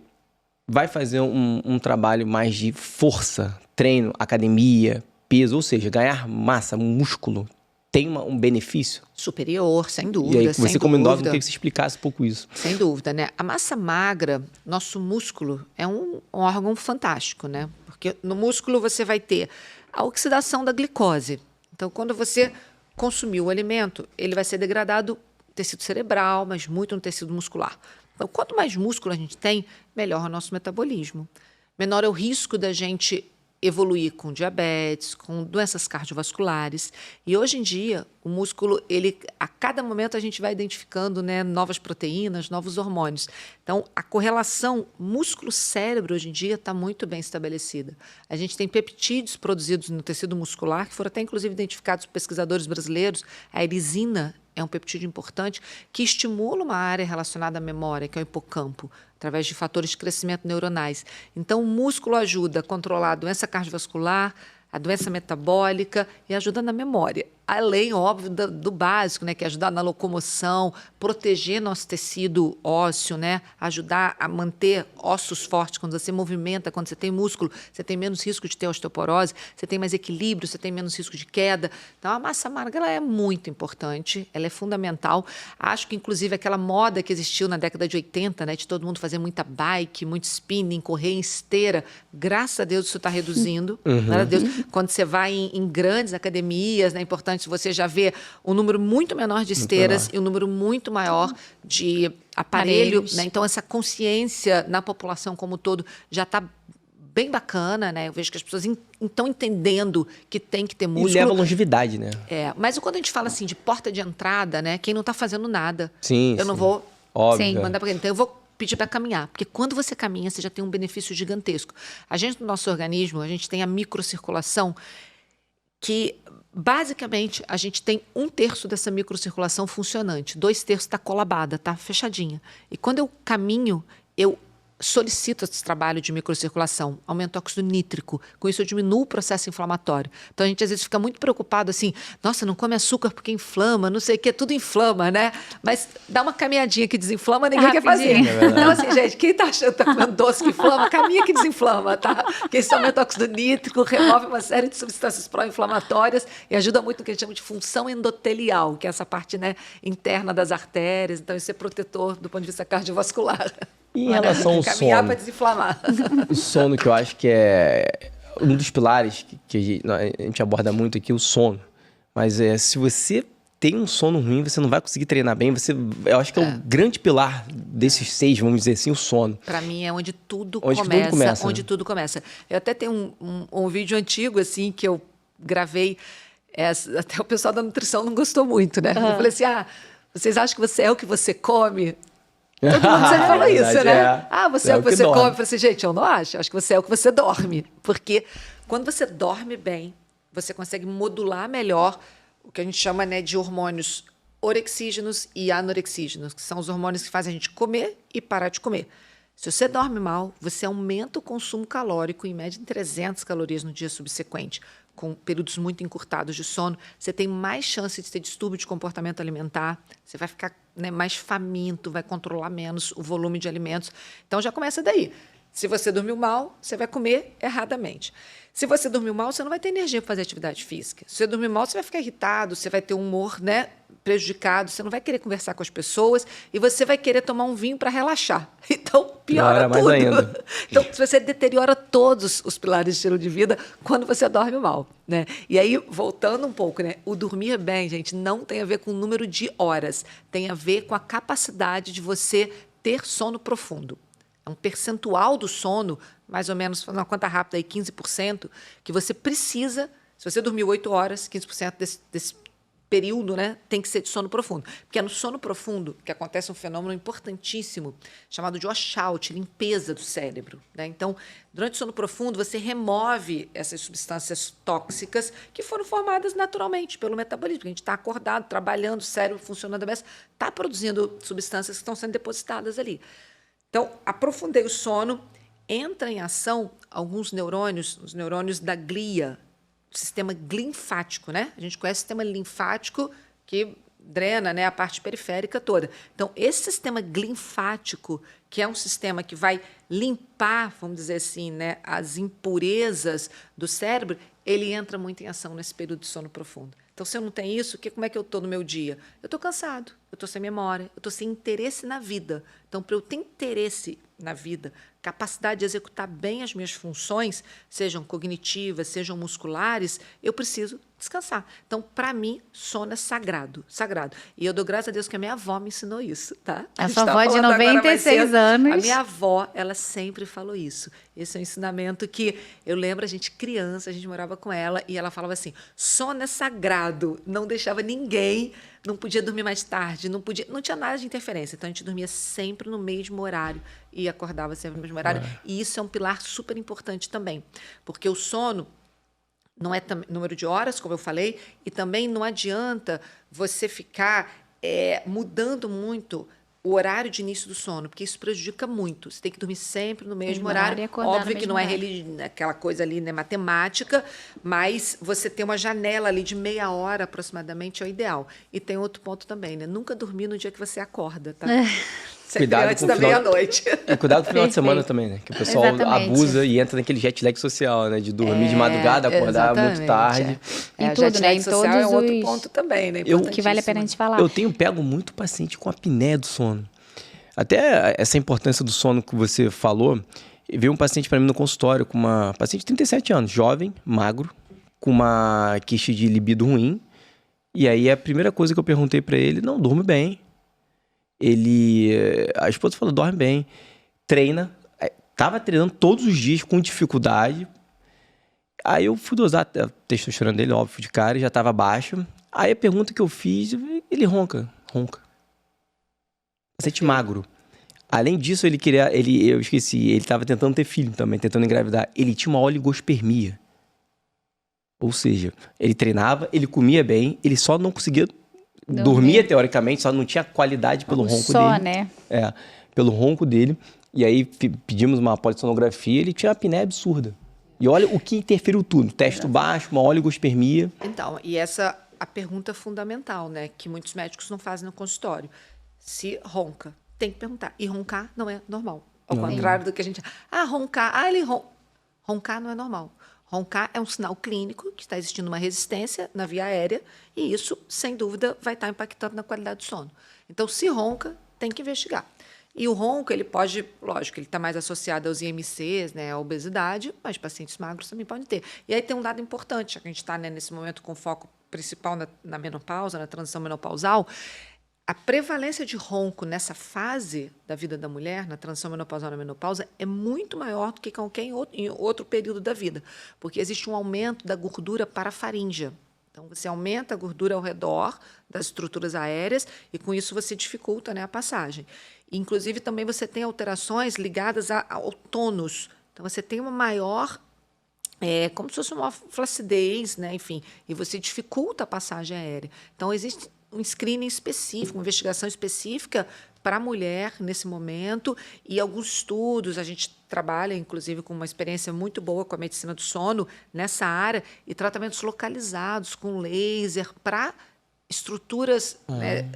vai fazer um trabalho mais de força, treino, academia, peso, ou seja, ganhar massa, músculo, tem um benefício? Superior, sem dúvida. E aí, você como endócrino, queria que você explicasse um pouco isso. Sem dúvida, né? A massa magra, nosso músculo, é um órgão fantástico, né? Porque no músculo você vai ter a oxidação da glicose. Então, quando você consumiu o alimento, ele vai ser degradado no tecido cerebral, mas muito no tecido muscular. Então, quanto mais músculo a gente tem, melhor é o nosso metabolismo. Menor é o risco da gente evoluir com diabetes, com doenças cardiovasculares. E hoje em dia, o músculo, a cada momento a gente vai identificando, né, novas proteínas, novos hormônios. Então, a correlação músculo-cérebro hoje em dia está muito bem estabelecida. A gente tem peptídeos produzidos no tecido muscular, que foram até inclusive identificados por pesquisadores brasileiros. A erisina é um peptídeo importante que estimula uma área relacionada à memória, que é o hipocampo, através de fatores de crescimento neuronais. Então, o músculo ajuda a controlar a doença cardiovascular, a doença metabólica e ajuda na memória. Além, óbvio, do básico, né, que é ajudar na locomoção, proteger nosso tecido ósseo, né, ajudar a manter ossos fortes. Quando você movimenta, quando você tem músculo, você tem menos risco de ter osteoporose, você tem mais equilíbrio, você tem menos risco de queda. Então, a massa magra ela é muito importante, ela é fundamental. Acho que, inclusive, aquela moda que existiu na década de 80, né, de todo mundo fazer muita bike, muito spinning, correr em esteira, graças a Deus isso está reduzindo. Graças a Deus. Quando você vai em grandes academias, né, é importante você já vê um número muito menor de esteiras e um número muito maior de aparelhos. Né? Então, essa consciência na população como um todo já está bem bacana, né? Eu vejo que as pessoas estão entendendo que tem que ter músculo. E leva longevidade, né? Mas quando a gente fala assim de porta de entrada, né? Quem não está fazendo nada, eu não vou mandar para ele. Então, eu vou pedir para caminhar, porque quando você caminha, você já tem um benefício gigantesco. A gente, no nosso organismo, a gente tem a microcirculação, que basicamente a gente tem 1/3 dessa microcirculação funcionante, 2/3 está colabada, está fechadinha. E quando eu caminho, eu solicito esse trabalho de microcirculação, aumento o óxido nítrico, com isso eu diminuo o processo inflamatório. Então a gente às vezes fica muito preocupado assim, nossa, não come açúcar porque inflama, não sei o que, tudo inflama, né? Mas dá uma caminhadinha que desinflama, ninguém quer fazer. Então assim, gente, quem tá achando que tá comendo doce que inflama, caminha que desinflama, tá? Porque isso aumenta o óxido nítrico, remove uma série de substâncias pró-inflamatórias e ajuda muito no que a gente chama de função endotelial, que é essa parte, né, interna das artérias. Então isso é protetor do ponto de vista cardiovascular. E em relação ao caminhar sono? para desinflamar. O sono, que eu acho que é um dos pilares que a gente aborda muito aqui, o sono. Mas se você tem um sono ruim, você não vai conseguir treinar bem. Eu acho que é o grande pilar desses 6, vamos dizer assim, o sono. Para mim é onde tudo começa. Eu até tenho um vídeo antigo assim que eu gravei. Até o pessoal da nutrição não gostou muito, né? Eu falei assim, vocês acham que você é o que você come? Todo mundo sempre falou isso, né? Você é o que você come. Eu falei assim, gente, eu não acho. Acho que você é o que você dorme. Porque quando você dorme bem, você consegue modular melhor o que a gente chama, né, de hormônios orexígenos e anorexígenos, que são os hormônios que fazem a gente comer e parar de comer. Se você dorme mal, você aumenta o consumo calórico em média em 300 calorias no dia subsequente. Com períodos muito encurtados de sono, você tem mais chance de ter distúrbio de comportamento alimentar, você vai ficar, né, mais faminto, vai controlar menos o volume de alimentos. Então já começa daí. Se você dormiu mal, você vai comer erradamente. Se você dormiu mal, você não vai ter energia para fazer atividade física. Se você dormir mal, você vai ficar irritado, você vai ter um humor, né, prejudicado, você não vai querer conversar com as pessoas e você vai querer tomar um vinho para relaxar. Então, piora mais tudo. ainda. Então, você deteriora todos os pilares de estilo de vida quando você dorme mal, né? E aí, voltando um pouco, né, o dormir bem, gente, não tem a ver com o número de horas, tem a ver com a capacidade de você ter sono profundo. É um percentual do sono, mais ou menos, uma conta rápida aí, 15%, que você precisa, se você dormiu 8 horas, 15% desse período, né, tem que ser de sono profundo. Porque é no sono profundo que acontece um fenômeno importantíssimo, chamado de washout, limpeza do cérebro, né? Então, durante o sono profundo, você remove essas substâncias tóxicas que foram formadas naturalmente pelo metabolismo. A gente está acordado, trabalhando, o cérebro funcionando bem, está produzindo substâncias que estão sendo depositadas ali. Então, aprofundei o sono, entra em ação alguns neurônios, os neurônios da glia, o sistema linfático, né? A gente conhece o sistema linfático que drena, né, a parte periférica toda. Então, esse sistema linfático, que é um sistema que vai limpar, vamos dizer assim, né, as impurezas do cérebro, ele entra muito em ação nesse período de sono profundo. Então, se eu não tenho isso, como é que eu estou no meu dia? Eu estou cansado, eu estou sem memória, eu estou sem interesse na vida. Então, para eu ter interesse na vida, capacidade de executar bem as minhas funções, sejam cognitivas, sejam musculares, eu preciso descansar. Então, para mim, sono é sagrado, sagrado. E eu dou graças a Deus que a minha avó me ensinou isso, tá? A sua avó de 96 anos. A minha avó, ela sempre falou isso. Esse é um ensinamento que eu lembro, a gente criança, a gente morava com ela e ela falava assim, sono é sagrado, não deixava ninguém, não podia dormir mais tarde, não tinha nada de interferência. Então, a gente dormia sempre no mesmo horário e acordava sempre no mesmo horário. E isso é um pilar super importante também, porque o sono não é número de horas, como eu falei, e também não adianta você ficar mudando muito o horário de início do sono, porque isso prejudica muito. Você tem que dormir sempre no mesmo horário. Óbvio que não é aquela coisa ali, né, matemática, mas você ter uma janela ali de meia hora aproximadamente é o ideal. E tem outro ponto também, né? Nunca dormir no dia que você acorda, tá? Cuidado antes da meia-noite. E cuidado com o final de semana também, né? Que o pessoal abusa e entra naquele jet lag social, né? De dormir de madrugada, acordar muito tarde. Em tudo, né? Em todos é outro ponto também, né? Que vale a pena a gente falar. Eu tenho pego muito paciente com apneia do sono. Até essa importância do sono que você falou, veio um paciente para mim no consultório com uma paciente de 37 anos, jovem, magro, com uma queixa de libido ruim. E aí a primeira coisa que eu perguntei para ele, não, durmo bem. A esposa falou, dorme bem, treina, tava treinando todos os dias com dificuldade. Aí eu fui dosar a testosterona dele, óbvio, de cara, já tava baixa. Aí a pergunta que eu fiz, ele ronca. Paciente magro. Além disso, eu esqueci, ele tava tentando ter filho também, tentando engravidar. Ele tinha uma oligospermia. Ou seja, ele treinava, ele comia bem, ele só não conseguia dormia teoricamente, só não tinha qualidade pelo ronco dele. Né? Pelo ronco dele. E aí pedimos uma polissonografia, ele tinha uma apneia absurda. E olha o que interferiu tudo. Testo baixo, uma oligospermia. Então, e essa a pergunta fundamental, né? Que muitos médicos não fazem no consultório. Se ronca, tem que perguntar. E roncar não é normal. Ao contrário do que a gente... roncar. Roncar não é normal. Roncar é um sinal clínico que está existindo uma resistência na via aérea e isso, sem dúvida, vai estar impactando na qualidade do sono. Então, se ronca, tem que investigar. E o ronco, ele pode, lógico, ele está mais associado aos IMCs, né, à obesidade, mas pacientes magros também podem ter. E aí tem um dado importante, a gente está, né, nesse momento com foco principal na menopausa, na transição menopausal. A prevalência de ronco nessa fase da vida da mulher, na transição menopausal na menopausa, é muito maior do que qualquer em outro período da vida, porque existe um aumento da gordura parafaríngea. Então, você aumenta a gordura ao redor das estruturas aéreas e, com isso, você dificulta, né, a passagem. Inclusive, também você tem alterações ligadas ao tônus. Então, você tem uma maior... como se fosse uma flacidez, né? Enfim, e você dificulta a passagem aérea. Então, existe um screening específico, uma investigação específica para a mulher nesse momento, e alguns estudos, a gente trabalha, inclusive, com uma experiência muito boa com a medicina do sono nessa área, e tratamentos localizados com laser para estruturas né,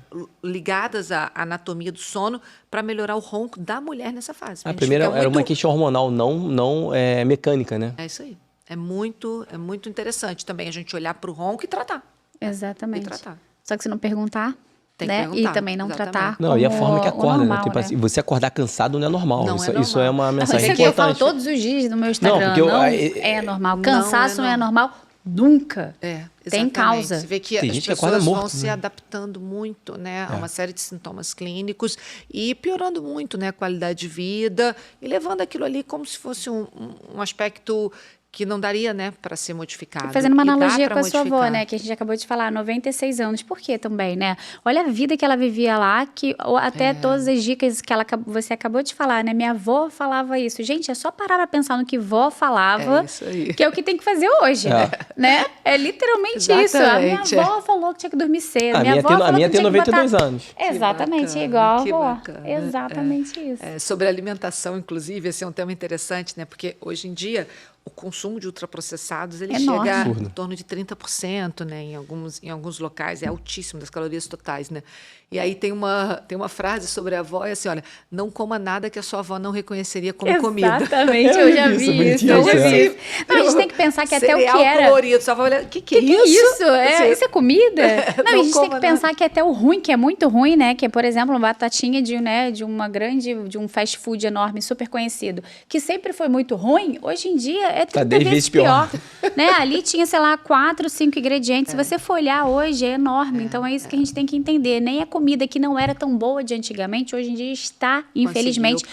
ligadas à anatomia do sono para melhorar o ronco da mulher nessa fase. A primeira era uma questão hormonal, não mecânica, né? É isso aí. É muito interessante também a gente olhar para o ronco e tratar. Exatamente. E tratar. Só que se não perguntar, Tem que né? perguntar, E também não exatamente. tratar Não, e a forma que acorda, normal, né? Tipo, você acordar cansado não é normal. Não Isso, é normal. isso é uma Não, mensagem isso aqui eu falo importante. todos os dias no meu Instagram. porque É normal. Cansaço não é normal nunca. É, Tem exatamente. causa. Você vê que Tem as gente que acorda pessoas vão morto, se né? adaptando muito, né, a uma série de sintomas clínicos e piorando muito, né, a qualidade de vida e levando aquilo ali como se fosse um aspecto que não daria, né, para ser modificado. Fazendo uma E dá analogia pra com a sua avó, modificar. né? Que a gente acabou de falar, 96 anos. Por quê também, né? Olha a vida que ela vivia lá, que ou até todas as dicas que você acabou de falar, né? Minha avó falava isso. Gente, é só parar pra pensar no que vó falava, É isso aí. que é o que tem que fazer hoje, né? É literalmente isso. A minha Exatamente, avó falou que tinha que dormir cedo. A minha minha avó tem- a falou minha que tem tinha que 92 botar... anos. Exatamente, bacana, igual a que avó. bacana. Exatamente isso. Sobre alimentação, inclusive, esse é um tema interessante, né? Porque hoje em dia o consumo de ultraprocessados ele Enorme. chega Absurdo. em torno de 30%, né? Em alguns locais é altíssimo das calorias totais, né? E aí tem uma frase sobre a avó, é assim, olha, não coma nada que a sua avó não reconheceria como comida. Exatamente, eu já vi isso. bonitinho, Eu já isso, vi isso. Não, a gente tem que pensar que até o que Cereal era... colorido, sua avó olha, o que é Que isso? isso? Isso é comida? Não, Não a gente tem que coma pensar que até o ruim, que é muito ruim, né? Que é, por exemplo, uma batatinha de um fast food enorme, super conhecido, que sempre foi muito ruim, hoje em dia é 30 10 vezes vezes pior. né? Ali tinha, sei lá, 4, 5 ingredientes. Se você for olhar hoje, é enorme. Então é isso que a gente tem que entender. Nem a comida que não era tão boa de antigamente, hoje em dia está, infelizmente,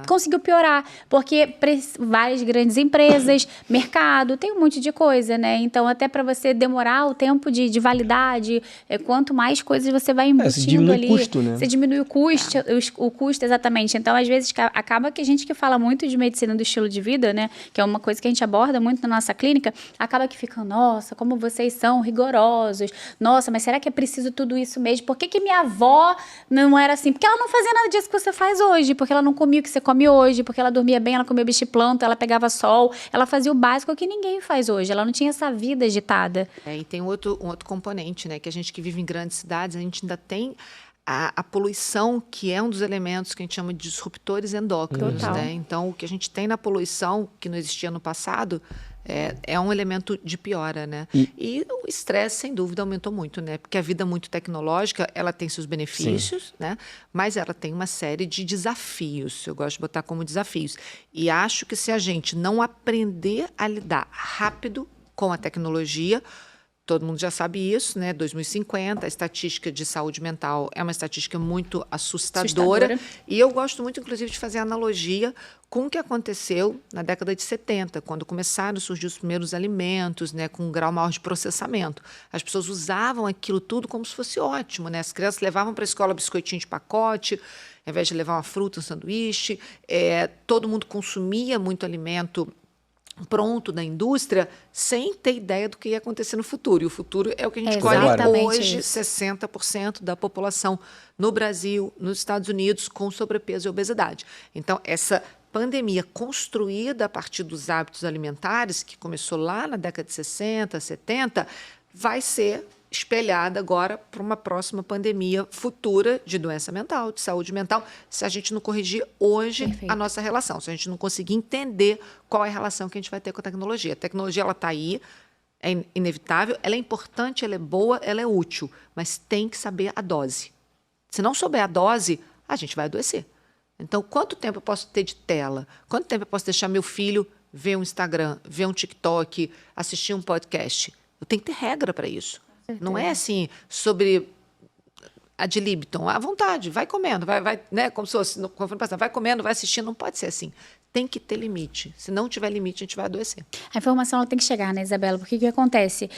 conseguiu piorar. Porque várias grandes empresas, mercado, tem um monte de coisa, né? Então, até para você demorar o tempo de validade, quanto mais coisas você vai embutindo você diminui ali. o custo, né? Você diminui o custo, o custo, exatamente. Então, às vezes, acaba que a gente que fala muito de medicina do estilo de vida, né? Que é uma coisa que a gente aborda muito na nossa clínica, acaba que fica, nossa, como vocês são rigorosos. Nossa, mas será que é preciso tudo isso mesmo? Por que minha avó não era assim? Porque ela não fazia nada disso que você faz hoje, porque ela não comia o que você come hoje, porque ela dormia bem, ela comia bicho de planta, ela pegava sol, ela fazia o básico que ninguém faz hoje. Ela não tinha essa vida agitada. E tem um outro componente, né? Que a gente que vive em grandes cidades, a gente ainda tem a poluição, que é um dos elementos que a gente chama de disruptores endócrinos, né? Então, o que a gente tem na poluição, que não existia no passado, é um elemento de piora, né? E o estresse, sem dúvida, aumentou muito, né? Porque a vida muito tecnológica, ela tem seus benefícios, né? Mas ela tem uma série de desafios. Eu gosto de botar como desafios. E acho que se a gente não aprender a lidar rápido com a tecnologia, todo mundo já sabe isso, né? 2050, a estatística de saúde mental é uma estatística muito assustadora. E eu gosto muito, inclusive, de fazer analogia com o que aconteceu na década de 70, quando começaram a surgir os primeiros alimentos, né, com um grau maior de processamento. As pessoas usavam aquilo tudo como se fosse ótimo, né? As crianças levavam para a escola biscoitinho de pacote, ao invés de levar uma fruta, um sanduíche. Todo mundo consumia muito alimento pronto da indústria sem ter ideia do que ia acontecer no futuro. E o futuro é o que a gente colhe hoje, 60% da população no Brasil, nos Estados Unidos, com sobrepeso e obesidade. Então, essa pandemia construída a partir dos hábitos alimentares, que começou lá na década de 60, 70, vai ser espelhada agora para uma próxima pandemia futura de doença mental, de saúde mental, se a gente não corrigir hoje a nossa relação, se a gente não conseguir entender qual é a relação que a gente vai ter com a tecnologia. A tecnologia ela está aí, é inevitável, ela é importante, ela é boa, ela é útil, mas tem que saber a dose. Se não souber a dose, a gente vai adoecer. Então, quanto tempo eu posso ter de tela? Quanto tempo eu posso deixar meu filho ver um Instagram, ver um TikTok, assistir um podcast? Eu tenho que ter regra para isso. Não é assim, sobre ad libitum, à vontade, vai comendo, vai, né, como se fosse, conforme passar, vai comendo, vai assistindo, não pode ser assim. tem que ter limite. Se não tiver limite, a gente vai adoecer. A informação ela tem que chegar, né, Isabela? Porque o que acontece?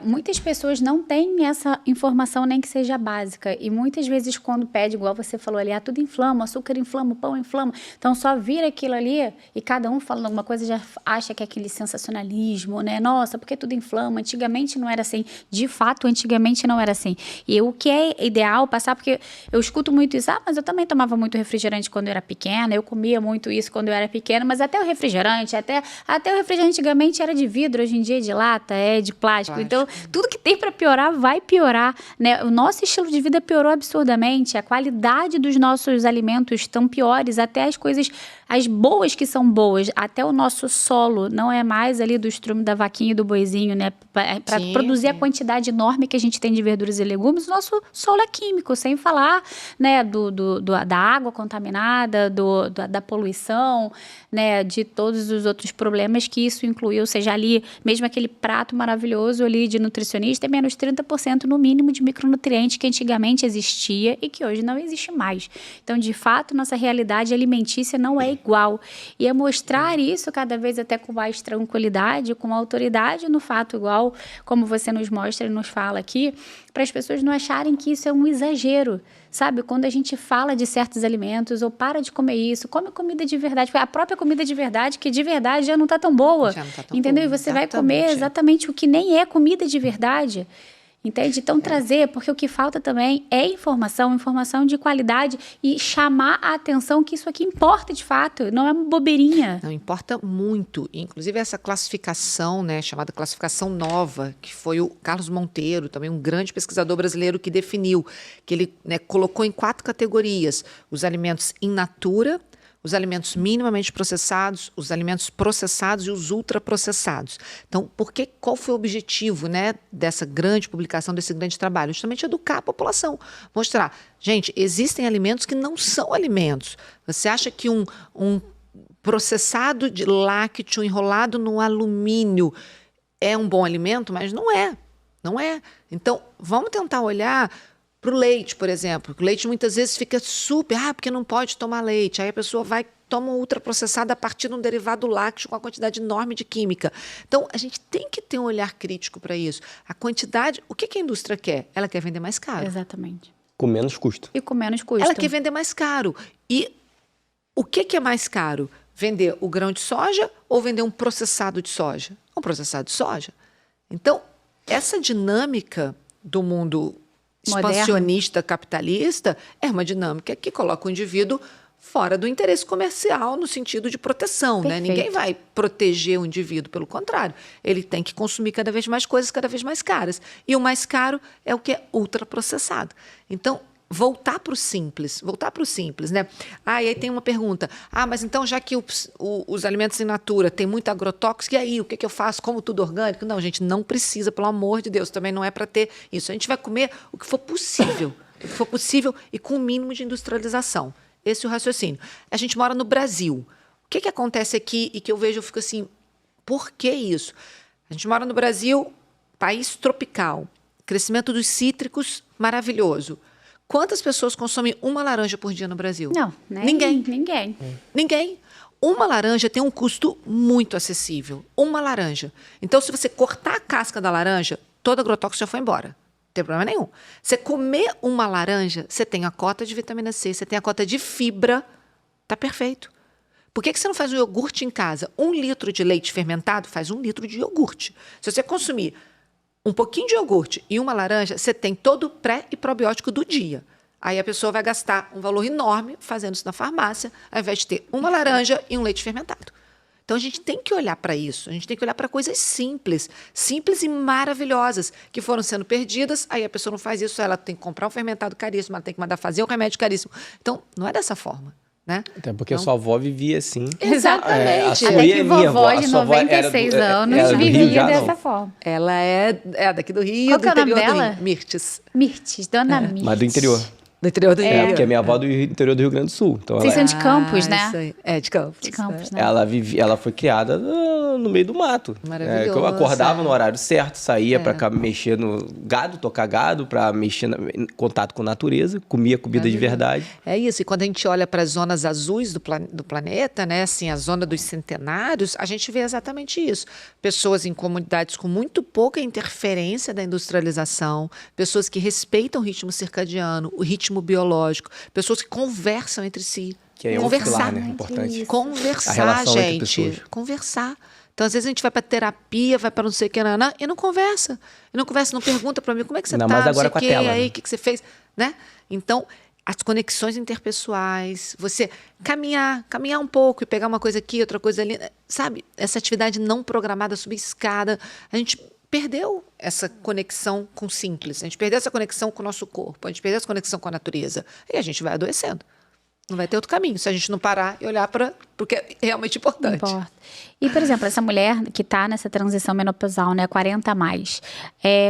Muitas pessoas não têm essa informação, nem que seja básica. E muitas vezes, quando pede, igual você falou ali, tudo inflama, açúcar inflama, o pão inflama. Então, só vira aquilo ali e cada um falando alguma coisa já acha que é aquele sensacionalismo, né? Nossa, porque tudo inflama. Antigamente não era assim. De fato, antigamente não era assim. E o que é ideal passar, porque eu escuto muito isso, mas eu também tomava muito refrigerante quando eu era pequena, eu comia muito isso quando eu era pequena, mas até o refrigerante, até o refrigerante antigamente era de vidro, hoje em dia é de lata, é de plástico. Então, tudo que tem para piorar, vai piorar, né? O nosso estilo de vida piorou absurdamente, a qualidade dos nossos alimentos estão piores, até as coisas, as boas que são boas, até o nosso solo não é mais ali do estrume da vaquinha e do boizinho, né? Para produzir a quantidade enorme que a gente tem de verduras e legumes, o nosso solo é químico, sem falar, né, da água contaminada, da poluição, né, de todos os outros problemas que isso inclui, ou seja, ali, mesmo aquele prato maravilhoso ali de nutricionista, é menos 30% no mínimo de micronutrientes que antigamente existia e que hoje não existe mais. Então, de fato, nossa realidade alimentícia não é igual. E é mostrar isso cada vez até com mais tranquilidade, com autoridade no fato igual, como você nos mostra e nos fala aqui, para as pessoas não acharem que isso é um exagero, sabe? Quando a gente fala de certos alimentos ou para de comer isso, come comida de verdade, a própria comida de verdade, que de verdade já não está tão boa, entendeu? E você vai comer exatamente o que nem é comida de verdade. Entende? Então, trazer, porque o que falta também é informação de qualidade e chamar a atenção que isso aqui importa de fato, não é uma bobeirinha. Não, importa muito. Inclusive, essa classificação, né, chamada classificação nova, que foi o Carlos Monteiro, também um grande pesquisador brasileiro que definiu, que ele, né, colocou em 4 categorias: os alimentos in natura, os alimentos minimamente processados, os alimentos processados e os ultraprocessados. Então, qual foi o objetivo, né, dessa grande publicação, desse grande trabalho? Justamente educar a população, mostrar, gente, existem alimentos que não são alimentos. Você acha que um processado de lácteo enrolado no alumínio é um bom alimento? Mas não é, não é. Então, vamos tentar olhar para o leite, por exemplo. O leite muitas vezes fica super, porque não pode tomar leite. Aí a pessoa vai, toma um ultraprocessado a partir de um derivado lácteo com uma quantidade enorme de química. Então, a gente tem que ter um olhar crítico para isso. A quantidade, o que a indústria quer? Ela quer vender mais caro. Exatamente. Com menos custo. E com menos custo. Ela quer vender mais caro. E o que é mais caro? Vender o grão de soja ou vender um processado de soja? Um processado de soja. Então, essa dinâmica do mundo expansionista, capitalista, é uma dinâmica que coloca o indivíduo fora do interesse comercial no sentido de proteção, né? Ninguém vai proteger o indivíduo, pelo contrário. Ele tem que consumir cada vez mais coisas, cada vez mais caras. E o mais caro é o que é ultraprocessado. Então, voltar para o simples, né? E aí tem uma pergunta, mas então já que os alimentos in natura tem muito agrotóxico, e aí o que eu faço? Como tudo orgânico? Não, gente, não precisa, pelo amor de Deus, também não é para ter isso. A gente vai comer o que for possível, e com o mínimo de industrialização. Esse é o raciocínio. A gente mora no Brasil. O que acontece aqui e que eu vejo, eu fico assim, por que isso? A gente mora no Brasil, país tropical, crescimento dos cítricos maravilhoso. Quantas pessoas consomem uma laranja por dia no Brasil? Não, Ninguém. Uma laranja tem um custo muito acessível. Uma laranja. Então, se você cortar a casca da laranja, todo agrotóxico já foi embora. Não tem problema nenhum. Você comer uma laranja, você tem a cota de vitamina C, você tem a cota de fibra, tá perfeito. Por que você não faz um iogurte em casa? 1 litro de leite fermentado faz 1 litro de iogurte. Se você consumir um pouquinho de iogurte e uma laranja, você tem todo o pré e probiótico do dia. Aí a pessoa vai gastar um valor enorme fazendo isso na farmácia, ao invés de ter uma laranja e um leite fermentado. Então, a gente tem que olhar para isso. A gente tem que olhar para coisas simples e maravilhosas, que foram sendo perdidas. Aí a pessoa não faz isso, ela tem que comprar um fermentado caríssimo, ela tem que mandar fazer um remédio caríssimo. Então, não é dessa forma. Né? Até porque sua avó vivia assim. Exatamente. Até que vovó de 96 anos vivia dessa forma. Ela é daqui do Rio. Qual que é o nome dela? Mirtes. Mirtes, Dona Mirtes. Mas do interior. Do interior do Rio. Porque a minha avó é do interior do Rio Grande do Sul. Então Vocês ela, são de Campos, né? Isso aí. É, de Campos. De Campos, né? ela foi criada no meio do mato. Maravilhoso, Que eu acordava é. no horário certo, saía pra mexer no gado, tocar gado, pra mexer em contato com a natureza, comia comida de verdade. É isso, e quando a gente olha para as zonas azuis do planeta, né, assim, a zona dos centenários, a gente vê exatamente isso. Pessoas em comunidades com muito pouca interferência da industrialização, pessoas que respeitam o ritmo circadiano, o ritmo biológico, pessoas que conversam entre si. Que é outro pilar, né? Importante. A Conversar, relação entre gente. pessoas. Conversar. Então, às vezes, a gente vai para terapia, vai para não sei o que, e não conversa. E não conversa, não pergunta para mim como é que você Ainda tá, mais não agora sei o com a quê, tela, aí, né? o que, que você fez, né? Então, as conexões interpessoais, você caminhar um pouco e pegar uma coisa aqui, outra coisa ali, sabe? Essa atividade não programada, subir escada, a gente perdeu essa conexão com o simples, a gente perdeu essa conexão com o nosso corpo, a gente perdeu essa conexão com a natureza, e a gente vai adoecendo. Não vai ter outro caminho se a gente não parar e olhar para o que é realmente importante. Importa. E, por exemplo, essa mulher que está nessa transição menopausal, né, 40 a mais,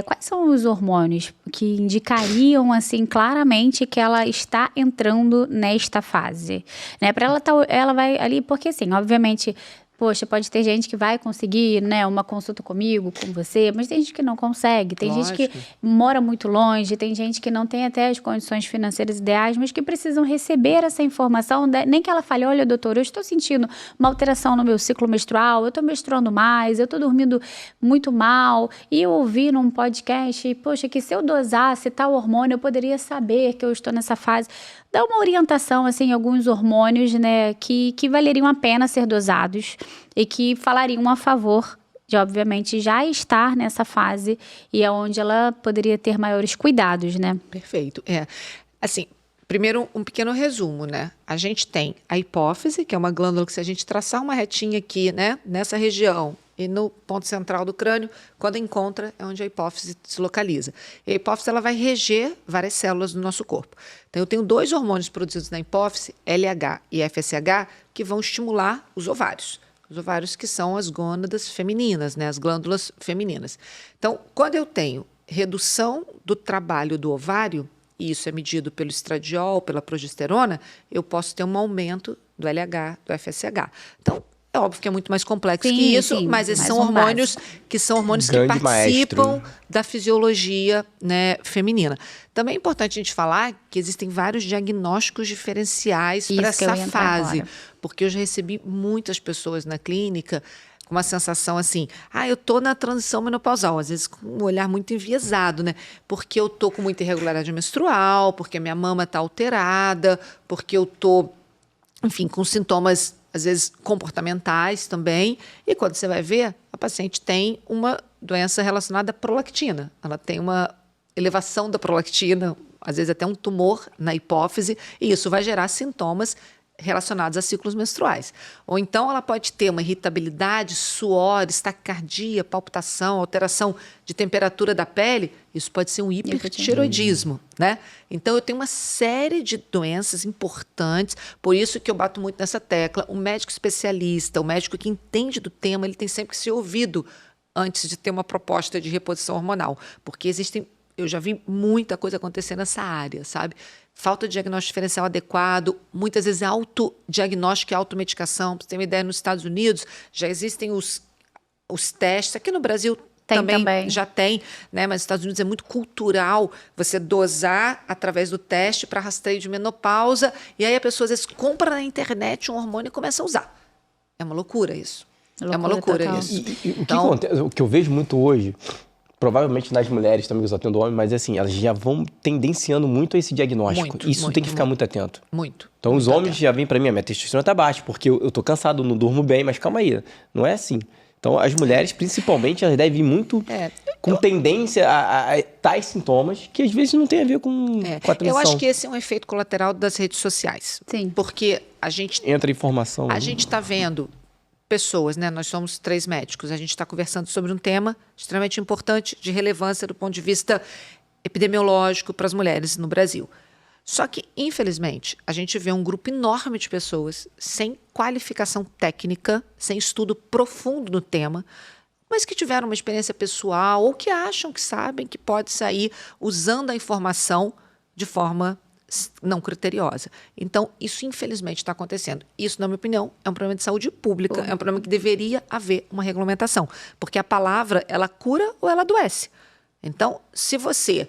quais são os hormônios que indicariam, assim, claramente que ela está entrando nesta fase? Né? Para ela vai ali, porque assim, obviamente, poxa, pode ter gente que vai conseguir, né, uma consulta comigo, com você, mas tem gente que não consegue, tem gente que mora muito longe, tem gente que não tem até as condições financeiras ideais, mas que precisam receber essa informação, nem que ela fale, olha, doutor, eu estou sentindo uma alteração no meu ciclo menstrual, eu estou menstruando mais, eu estou dormindo muito mal, e eu ouvi num podcast, poxa, que se eu dosasse tal hormônio, eu poderia saber que eu estou nessa fase. Dá uma orientação, assim, em alguns hormônios, né, que valeriam a pena ser dosados e que falariam a favor de, obviamente, já estar nessa fase e é onde ela poderia ter maiores cuidados, né? Perfeito. Assim, primeiro um pequeno resumo, né? A gente tem a hipófise, que é uma glândula que se a gente traçar uma retinha aqui, né, nessa região, e no ponto central do crânio, quando encontra, é onde a hipófise se localiza. E a hipófise ela vai reger várias células do nosso corpo. Então, eu tenho 2 hormônios produzidos na hipófise, LH e FSH, que vão estimular os ovários. Os ovários que são as gônadas femininas, né? As glândulas femininas. Então, quando eu tenho redução do trabalho do ovário, e isso é medido pelo estradiol, pela progesterona, eu posso ter um aumento do LH, do FSH. Então, é óbvio que é muito mais complexo que isso, mas esses são hormônios que Grande participam maestro. da fisiologia, né, feminina. Também é importante a gente falar que existem vários diagnósticos diferenciais para essa fase. Porque eu já recebi muitas pessoas na clínica com uma sensação assim, eu estou na transição menopausal, às vezes com um olhar muito enviesado, né? Porque eu estou com muita irregularidade menstrual, porque a minha mama está alterada, porque eu estou, enfim, com sintomas às vezes comportamentais também, e quando você vai ver, a paciente tem uma doença relacionada à prolactina. Ela tem uma elevação da prolactina, às vezes até um tumor na hipófise, e isso vai gerar sintomas relacionados a ciclos menstruais. Ou então ela pode ter uma irritabilidade, suores, taquicardia, palpitação, alteração de temperatura da pele. Isso pode ser um hipertireoidismo, né? Então eu tenho uma série de doenças importantes, por isso que eu bato muito nessa tecla. O médico especialista, o médico que entende do tema, ele tem sempre que ser ouvido antes de ter uma proposta de reposição hormonal, porque eu já vi muita coisa acontecer nessa área, sabe? Falta de diagnóstico diferencial adequado, muitas vezes autodiagnóstico e automedicação. Para você ter uma ideia, nos Estados Unidos já existem os testes, aqui no Brasil também já tem, né? Mas nos Estados Unidos é muito cultural você dosar através do teste para rastreio de menopausa, e aí a pessoa às vezes compra na internet um hormônio e começa a usar. É uma loucura isso. É uma loucura total. isso. O que eu vejo muito hoje, provavelmente nas mulheres também, que eu atendo homem, mas assim, elas já vão tendenciando muito a esse diagnóstico. Isso tem que ficar muito atento. Muito. Então muito os homens atento. já vêm para mim, a minha testosterona tá baixa, porque eu tô cansado, não durmo bem, mas calma aí, não é assim. Então as mulheres, principalmente, elas devem vir muito com tendência a tais sintomas, que às vezes não tem a ver com a transição. Eu acho que esse é um efeito colateral das redes sociais. Sim. Porque a gente Entra informação. A gente está vendo pessoas, né? Nós somos 3 médicos, a gente está conversando sobre um tema extremamente importante, de relevância do ponto de vista epidemiológico para as mulheres no Brasil. Só que, infelizmente, a gente vê um grupo enorme de pessoas sem qualificação técnica, sem estudo profundo no tema, mas que tiveram uma experiência pessoal ou que acham que sabem que pode sair usando a informação de forma não criteriosa. Então, isso infelizmente está acontecendo. Isso, na minha opinião, é um problema de saúde pública, é um problema que deveria haver uma regulamentação, porque a palavra, ela cura ou ela adoece. Então, se você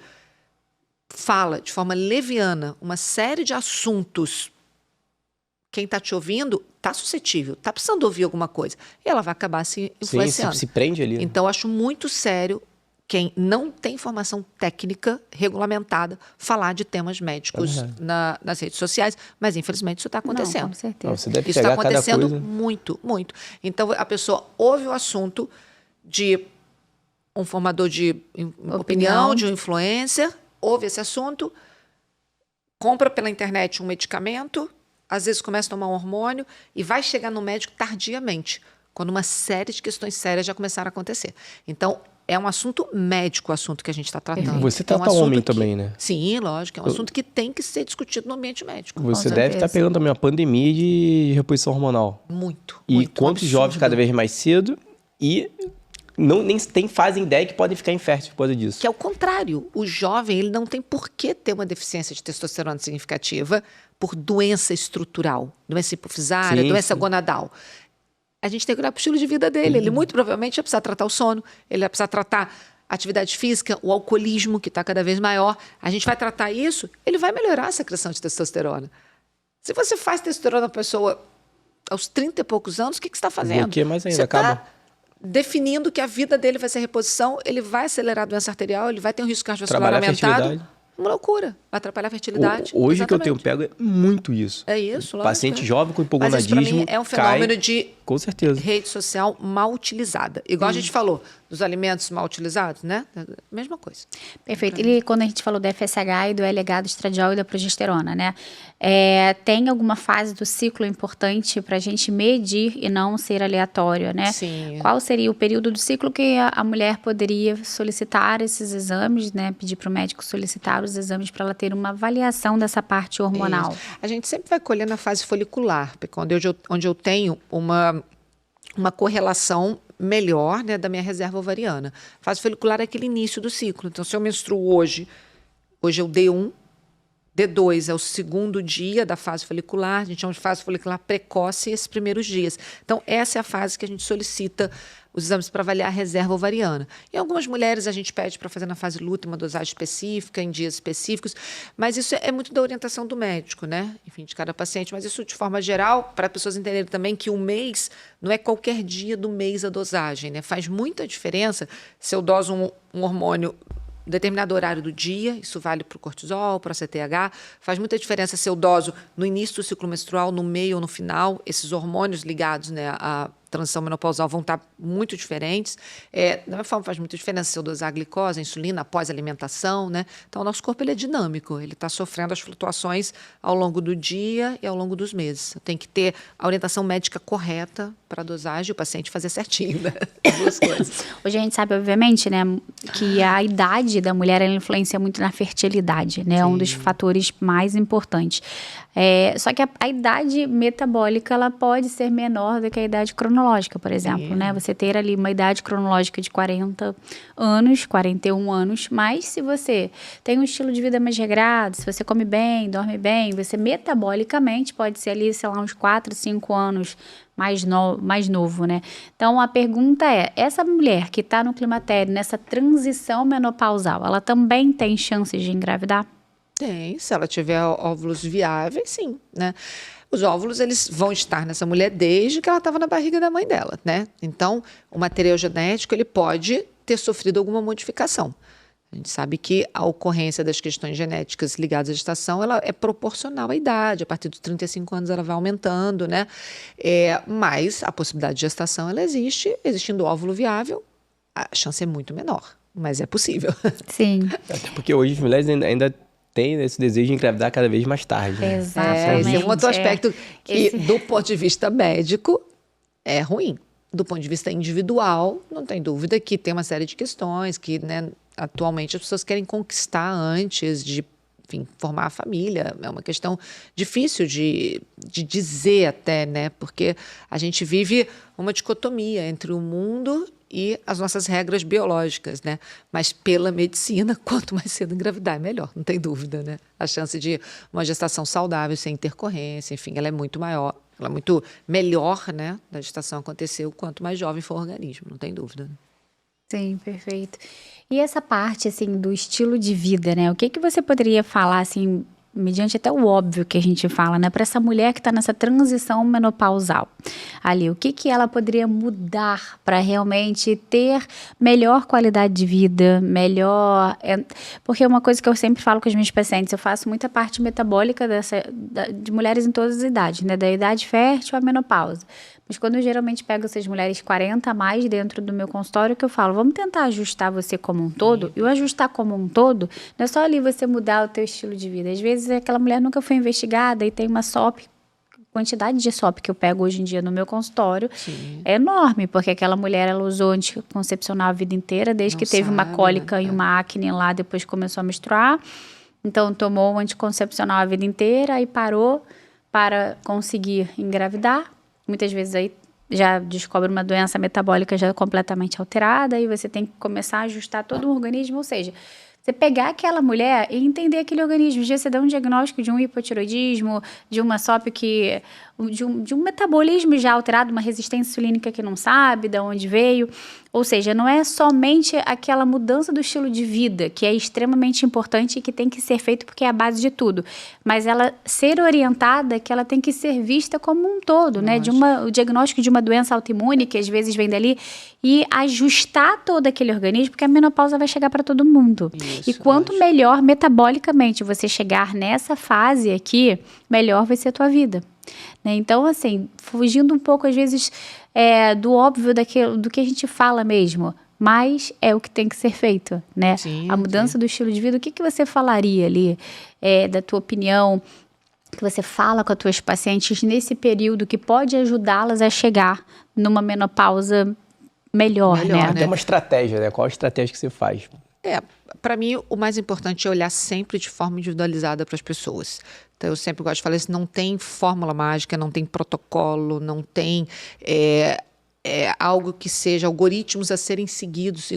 fala de forma leviana uma série de assuntos, quem está te ouvindo está suscetível, está precisando ouvir alguma coisa, e ela vai acabar se influenciando. Sim, se prende ali. Então, eu acho muito sério quem não tem formação técnica regulamentada falar de temas médicos nas redes sociais, mas infelizmente isso está acontecendo. Não, com certeza. Você deve Isso está pegar cada acontecendo coisa. muito, muito. Então, a pessoa ouve o assunto de um formador de opinião, de um influencer, ouve esse assunto, compra pela internet um medicamento, às vezes começa a tomar um hormônio e vai chegar no médico tardiamente, quando uma série de questões sérias já começaram a acontecer. Então, é um assunto médico o assunto que a gente está tratando. Você é um trata assunto homem que, também, né? Sim, lógico. É um assunto que tem que ser discutido no ambiente médico. Você Com deve estar certeza. pegando também uma pandemia de reposição hormonal. Muito, E muito. quantos absurdo. jovens cada vez mais cedo e fazem ideia que podem ficar inférteis por causa disso. Que é o contrário. O jovem ele não tem por que ter uma deficiência de testosterona significativa por doença estrutural, doença hipofisária, Sim, doença sim. gonadal. A gente tem que olhar para o estilo de vida dele. Ele muito provavelmente vai precisar tratar o sono, ele vai precisar tratar a atividade física, o alcoolismo, que está cada vez maior. A gente vai tratar isso, ele vai melhorar a secreção de testosterona. Se você faz testosterona na pessoa aos 30 e poucos anos, o que você está fazendo? Bloqueia mais ainda, Você acaba. está definindo que a vida dele vai ser reposição, ele vai acelerar a doença arterial, ele vai ter um risco cardiovascular Trabalhar a aumentado. fertilidade. Uma loucura. Vai atrapalhar a fertilidade. Hoje o que eu Exatamente. tenho pego é muito isso. É isso, lógico. Paciente jovem com Mas isso, para hipogonadismo mim, é um fenômeno cai, de com certeza. rede social mal utilizada. Igual a gente falou dos alimentos mal utilizados, né? Mesma coisa. Perfeito. E quando a gente falou do FSH e do LH, do estradiol e da progesterona, né? Tem alguma fase do ciclo importante para a gente medir e não ser aleatório, né? Sim. Qual seria o período do ciclo que a mulher poderia solicitar esses exames, né? Pedir para o médico solicitar os exames para ela ter uma avaliação dessa parte hormonal? Isso. A gente sempre vai colher na fase folicular, porque onde eu tenho uma correlação melhor, né, da minha reserva ovariana. Fase folicular é aquele início do ciclo. Então, se eu menstruo hoje é o D1, D2 é o segundo dia da fase folicular, a gente chama de fase folicular precoce esses primeiros dias. Então, essa é a fase que a gente solicita os exames para avaliar a reserva ovariana. Em algumas mulheres, a gente pede para fazer na fase luta uma dosagem específica, em dias específicos, mas isso é muito da orientação do médico, né? Enfim, de cada paciente. Mas isso, de forma geral, para as pessoas entenderem também que um mês não é qualquer dia do mês a dosagem, né? Faz muita diferença se eu doso um hormônio em determinado horário do dia, isso vale para o cortisol, para a CTH, faz muita diferença se eu doso no início do ciclo menstrual, no meio ou no final, esses hormônios ligados, né, à transição menopausal vão estar muito diferentes. Da mesma forma, faz muita diferença se eu dosar a glicose, a insulina após a alimentação, né? Então, o nosso corpo ele é dinâmico, ele está sofrendo as flutuações ao longo do dia e ao longo dos meses. Tem que ter a orientação médica correta para a dosagem e o paciente fazer certinho, né? As duas coisas. Hoje a gente sabe, obviamente, né, que a idade da mulher ela influencia muito na fertilidade, né? É um dos fatores mais importantes. Só que a idade metabólica ela pode ser menor do que a idade cronológica, por exemplo, né? Você ter ali uma idade cronológica de 40 anos, 41 anos, mas se você tem um estilo de vida mais regrado, se você come bem, dorme bem, você metabolicamente pode ser ali, sei lá, uns 4, 5 anos mais novo, né? Então, a pergunta é, essa mulher que está no climatério, nessa transição menopausal, ela também tem chances de engravidar? Tem, se ela tiver óvulos viáveis, sim, né? Os óvulos, eles vão estar nessa mulher desde que ela estava na barriga da mãe dela, né? Então, o material genético, ele pode ter sofrido alguma modificação. A gente sabe que a ocorrência das questões genéticas ligadas à gestação, ela é proporcional à idade. A partir dos 35 anos, ela vai aumentando, né? Mas a possibilidade de gestação, ela existe. Existindo óvulo viável, a chance é muito menor, mas é possível. Sim. Até porque hoje as mulheres ainda têm esse desejo de engravidar cada vez mais tarde. Né? Exatamente. Esse é um outro aspecto que, do ponto de vista médico, é ruim. Do ponto de vista individual, não tem dúvida que tem uma série de questões que, né, atualmente as pessoas querem conquistar antes de, enfim, formar a família. É uma questão difícil de dizer até, né? Porque a gente vive uma dicotomia entre o mundo e as nossas regras biológicas, né? Mas pela medicina, quanto mais cedo engravidar é melhor, não tem dúvida, né? A chance de uma gestação saudável, sem intercorrência, enfim, ela é muito maior, ela é muito melhor, né? Da gestação acontecer, quanto mais jovem for o organismo, não tem dúvida, né? Sim, perfeito. E essa parte, assim, do estilo de vida, né? O que que você poderia falar, assim, mediante até o óbvio que a gente fala, né? Para essa mulher que está nessa transição menopausal ali, o que que ela poderia mudar para realmente ter melhor qualidade de vida, melhor... Porque uma coisa que eu sempre falo com os meus pacientes, eu faço muita parte metabólica de mulheres em todas as idades, né? Da idade fértil à menopausa. Mas quando eu geralmente pego essas mulheres 40 a mais dentro do meu consultório, que eu falo, vamos tentar ajustar você como um todo. E o ajustar como um todo, não é só ali você mudar o teu estilo de vida. Às vezes aquela mulher nunca foi investigada e tem uma SOP, quantidade de SOP que eu pego hoje em dia no meu consultório é enorme, porque aquela mulher, ela usou anticoncepcional a vida inteira, desde que teve uma cólica e uma acne lá, depois começou a menstruar. Então, tomou um anticoncepcional a vida inteira, aí parou para conseguir engravidar. Muitas vezes aí já descobre uma doença metabólica já completamente alterada e você tem que começar a ajustar todo o organismo, ou seja, você pegar aquela mulher e entender aquele organismo. Às vezes você dá um diagnóstico de um hipotiroidismo, de uma SOP de um metabolismo já alterado, uma resistência insulínica que não sabe de onde veio. Ou seja, não é somente aquela mudança do estilo de vida, que é extremamente importante e que tem que ser feito porque é a base de tudo. Mas ela ser orientada, que ela tem que ser vista como um todo, né? O diagnóstico de uma doença autoimune, que às vezes vem dali, e ajustar todo aquele organismo, porque a menopausa vai chegar para todo mundo. Isso, e quanto melhor metabolicamente você chegar nessa fase aqui, melhor vai ser a tua vida. Né? Então, assim, fugindo um pouco, às vezes, do óbvio do que a gente fala mesmo, mas é o que tem que ser feito, né? Sim, a mudança do estilo de vida, o que que você falaria ali, da tua opinião, que você fala com as tuas pacientes nesse período que pode ajudá-las a chegar numa menopausa melhor, né? Tem uma estratégia, né? Qual a estratégia que você faz? Para mim, o mais importante é olhar sempre de forma individualizada para as pessoas. Então, eu sempre gosto de falar isso, não tem fórmula mágica, não tem protocolo, não tem algo que seja algoritmos a serem seguidos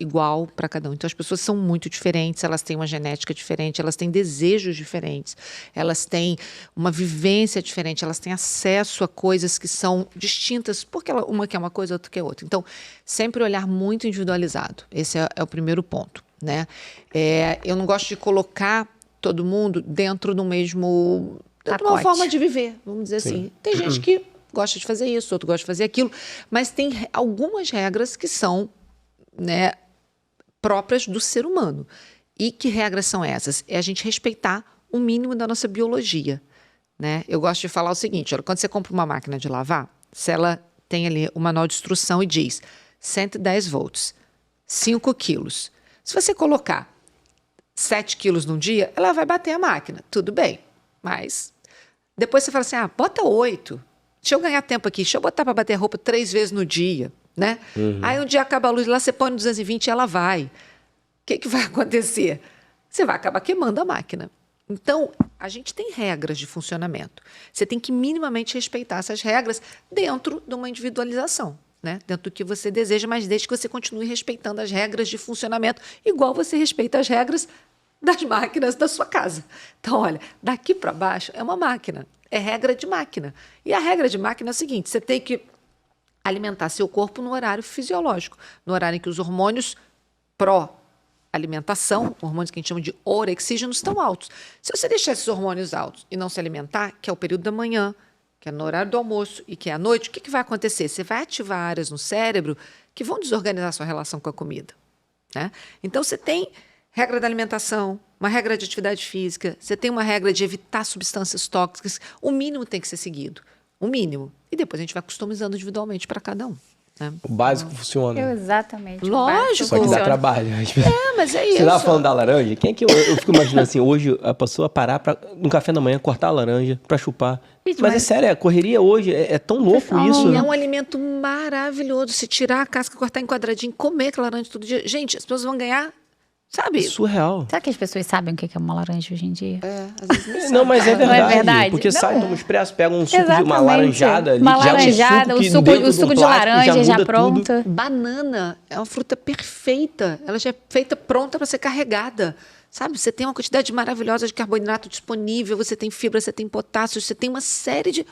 igual para cada um. Então, as pessoas são muito diferentes, elas têm uma genética diferente, elas têm desejos diferentes, elas têm uma vivência diferente, elas têm acesso a coisas que são distintas, porque uma quer uma coisa, outra quer outra. Então, sempre olhar muito individualizado. Esse é o primeiro ponto, né? Eu não gosto de colocar todo mundo dentro do mesmo... de uma forma de viver, vamos dizer assim. Tem gente que gosta de fazer isso, outro gosta de fazer aquilo, mas tem algumas regras que são, né, próprias do ser humano. E que regras são essas? É a gente respeitar o mínimo da nossa biologia, né? Eu gosto de falar o seguinte, olha, quando você compra uma máquina de lavar, se ela tem ali o manual de instrução e diz 110 volts, 5 quilos. Se você colocar 7 quilos num dia, ela vai bater a máquina, tudo bem. Mas depois você fala assim, bota 8. Deixa eu ganhar tempo aqui, deixa eu botar para bater a roupa 3 vezes no dia, né? Aí um dia acaba a luz lá, você põe no 220 e ela vai. O que vai acontecer? Você vai acabar queimando a máquina. Então, a gente tem regras de funcionamento. Você tem que minimamente respeitar essas regras dentro de uma individualização, né? Dentro do que você deseja, mas desde que você continue respeitando as regras de funcionamento, igual você respeita as regras das máquinas da sua casa. Então, olha, daqui para baixo é uma máquina. É regra de máquina. E a regra de máquina é o seguinte, você tem que alimentar seu corpo no horário fisiológico, no horário em que os hormônios pró-alimentação, hormônios que a gente chama de orexígenos, estão altos. Se você deixar esses hormônios altos e não se alimentar, que é o período da manhã, que é no horário do almoço e que é à noite, o que vai acontecer? Você vai ativar áreas no cérebro que vão desorganizar a sua relação com a comida, né? Então, você tem regra da alimentação, uma regra de atividade física, você tem uma regra de evitar substâncias tóxicas, o mínimo tem que ser seguido, o mínimo. E depois a gente vai customizando individualmente para cada um. Né? O básico funciona. Exatamente. Lógico. Só que dá trabalho. Mas é isso. Você estava falando da laranja? Quem é que eu fico imaginando assim, hoje a pessoa parar no café da manhã, cortar a laranja para chupar. Mas é sério, a correria hoje é tão louco isso. E é um alimento maravilhoso. Se tirar a casca, cortar em quadradinho, comer aquela laranja todo dia. Gente, as pessoas vão ganhar Sabe? Surreal. Será que as pessoas sabem o que é uma laranja hoje em dia? Às vezes nem Não, mas é sabe. verdade. verdade? Porque Não. sai, toma expresso, pega um suco de uma Exatamente. laranjada ali. Uma já é um laranjada, suco que o suco dentro de plástico laranja já muda pronto. tudo. Banana é uma fruta perfeita. Ela já é feita pronta para ser carregada. Sabe? Você tem uma quantidade maravilhosa de carboidrato disponível, você tem fibra, você tem potássio, você tem uma série de...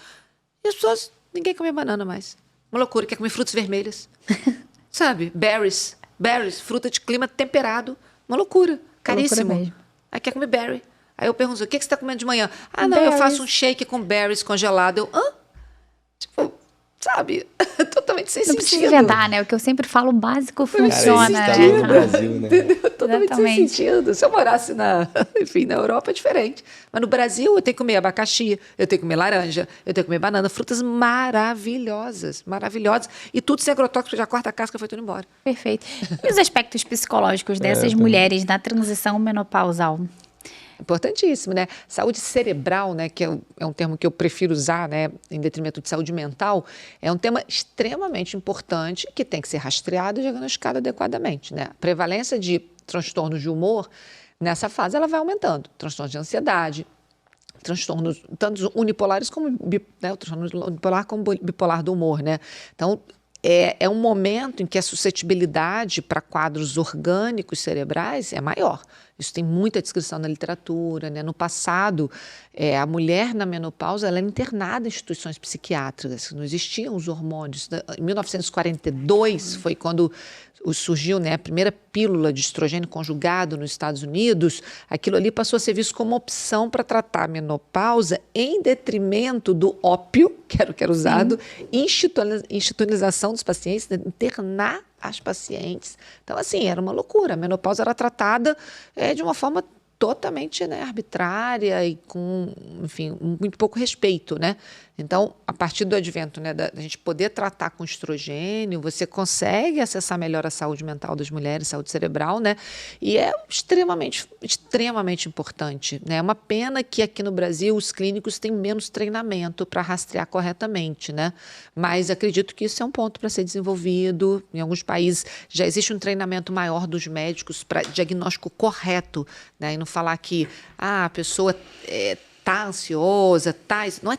E as pessoas... Ninguém come banana mais. Uma loucura. Quer comer frutas vermelhas. Sabe? Berries, fruta de clima temperado. Uma loucura. Caríssimo. mesmo. Aí quer comer berry. Aí eu pergunto, o que você está comendo de manhã? Ah, não, eu Berries. faço um shake com berries congelado. Eu, hã? Tipo, sabe? Totalmente sem Não precisa sentido. inventar, né? O que eu sempre falo, o básico Cara, funciona, isso tá né? no Brasil, né? Totalmente sem Exatamente. sentido. Se eu morasse na Europa é diferente. Mas no Brasil eu tenho que comer abacaxi, eu tenho que comer laranja, eu tenho que comer banana, frutas maravilhosas, maravilhosas. E tudo sem agrotóxico, já corta a casca e foi tudo embora. Perfeito. E os aspectos psicológicos dessas mulheres na transição menopausal? Importantíssimo, né? Saúde cerebral, né, que é um termo que eu prefiro usar, né, em detrimento de saúde mental, é um tema extremamente importante que tem que ser rastreado e diagnosticado adequadamente, né? A prevalência de transtornos de humor nessa fase ela vai aumentando, transtornos de ansiedade, transtornos tanto unipolares como né, o transtorno unipolar como bipolar do humor, né? Então é um momento em que a suscetibilidade para quadros orgânicos cerebrais é maior. Isso tem muita descrição na literatura, né? No passado, a mulher na menopausa ela era internada em instituições psiquiátricas, não existiam os hormônios. Em 1942 foi quando surgiu, né, a primeira pílula de estrogênio conjugado nos Estados Unidos. Aquilo ali passou a ser visto como opção para tratar a menopausa em detrimento do ópio, que era usado, institucionalização dos pacientes, né, internar as pacientes. Então, assim, era uma loucura. A menopausa era tratada de uma forma totalmente, né, arbitrária e com, enfim, muito pouco respeito, né? Então, a partir do advento, né, da gente poder tratar com estrogênio, você consegue acessar melhor a saúde mental das mulheres, saúde cerebral, né? E é extremamente, extremamente importante, né? É uma pena que aqui no Brasil os clínicos têm menos treinamento para rastrear corretamente, né? Mas acredito que isso é um ponto para ser desenvolvido. Em alguns países já existe um treinamento maior dos médicos para diagnóstico correto, né? E não falar que a pessoa tá ansiosa, não é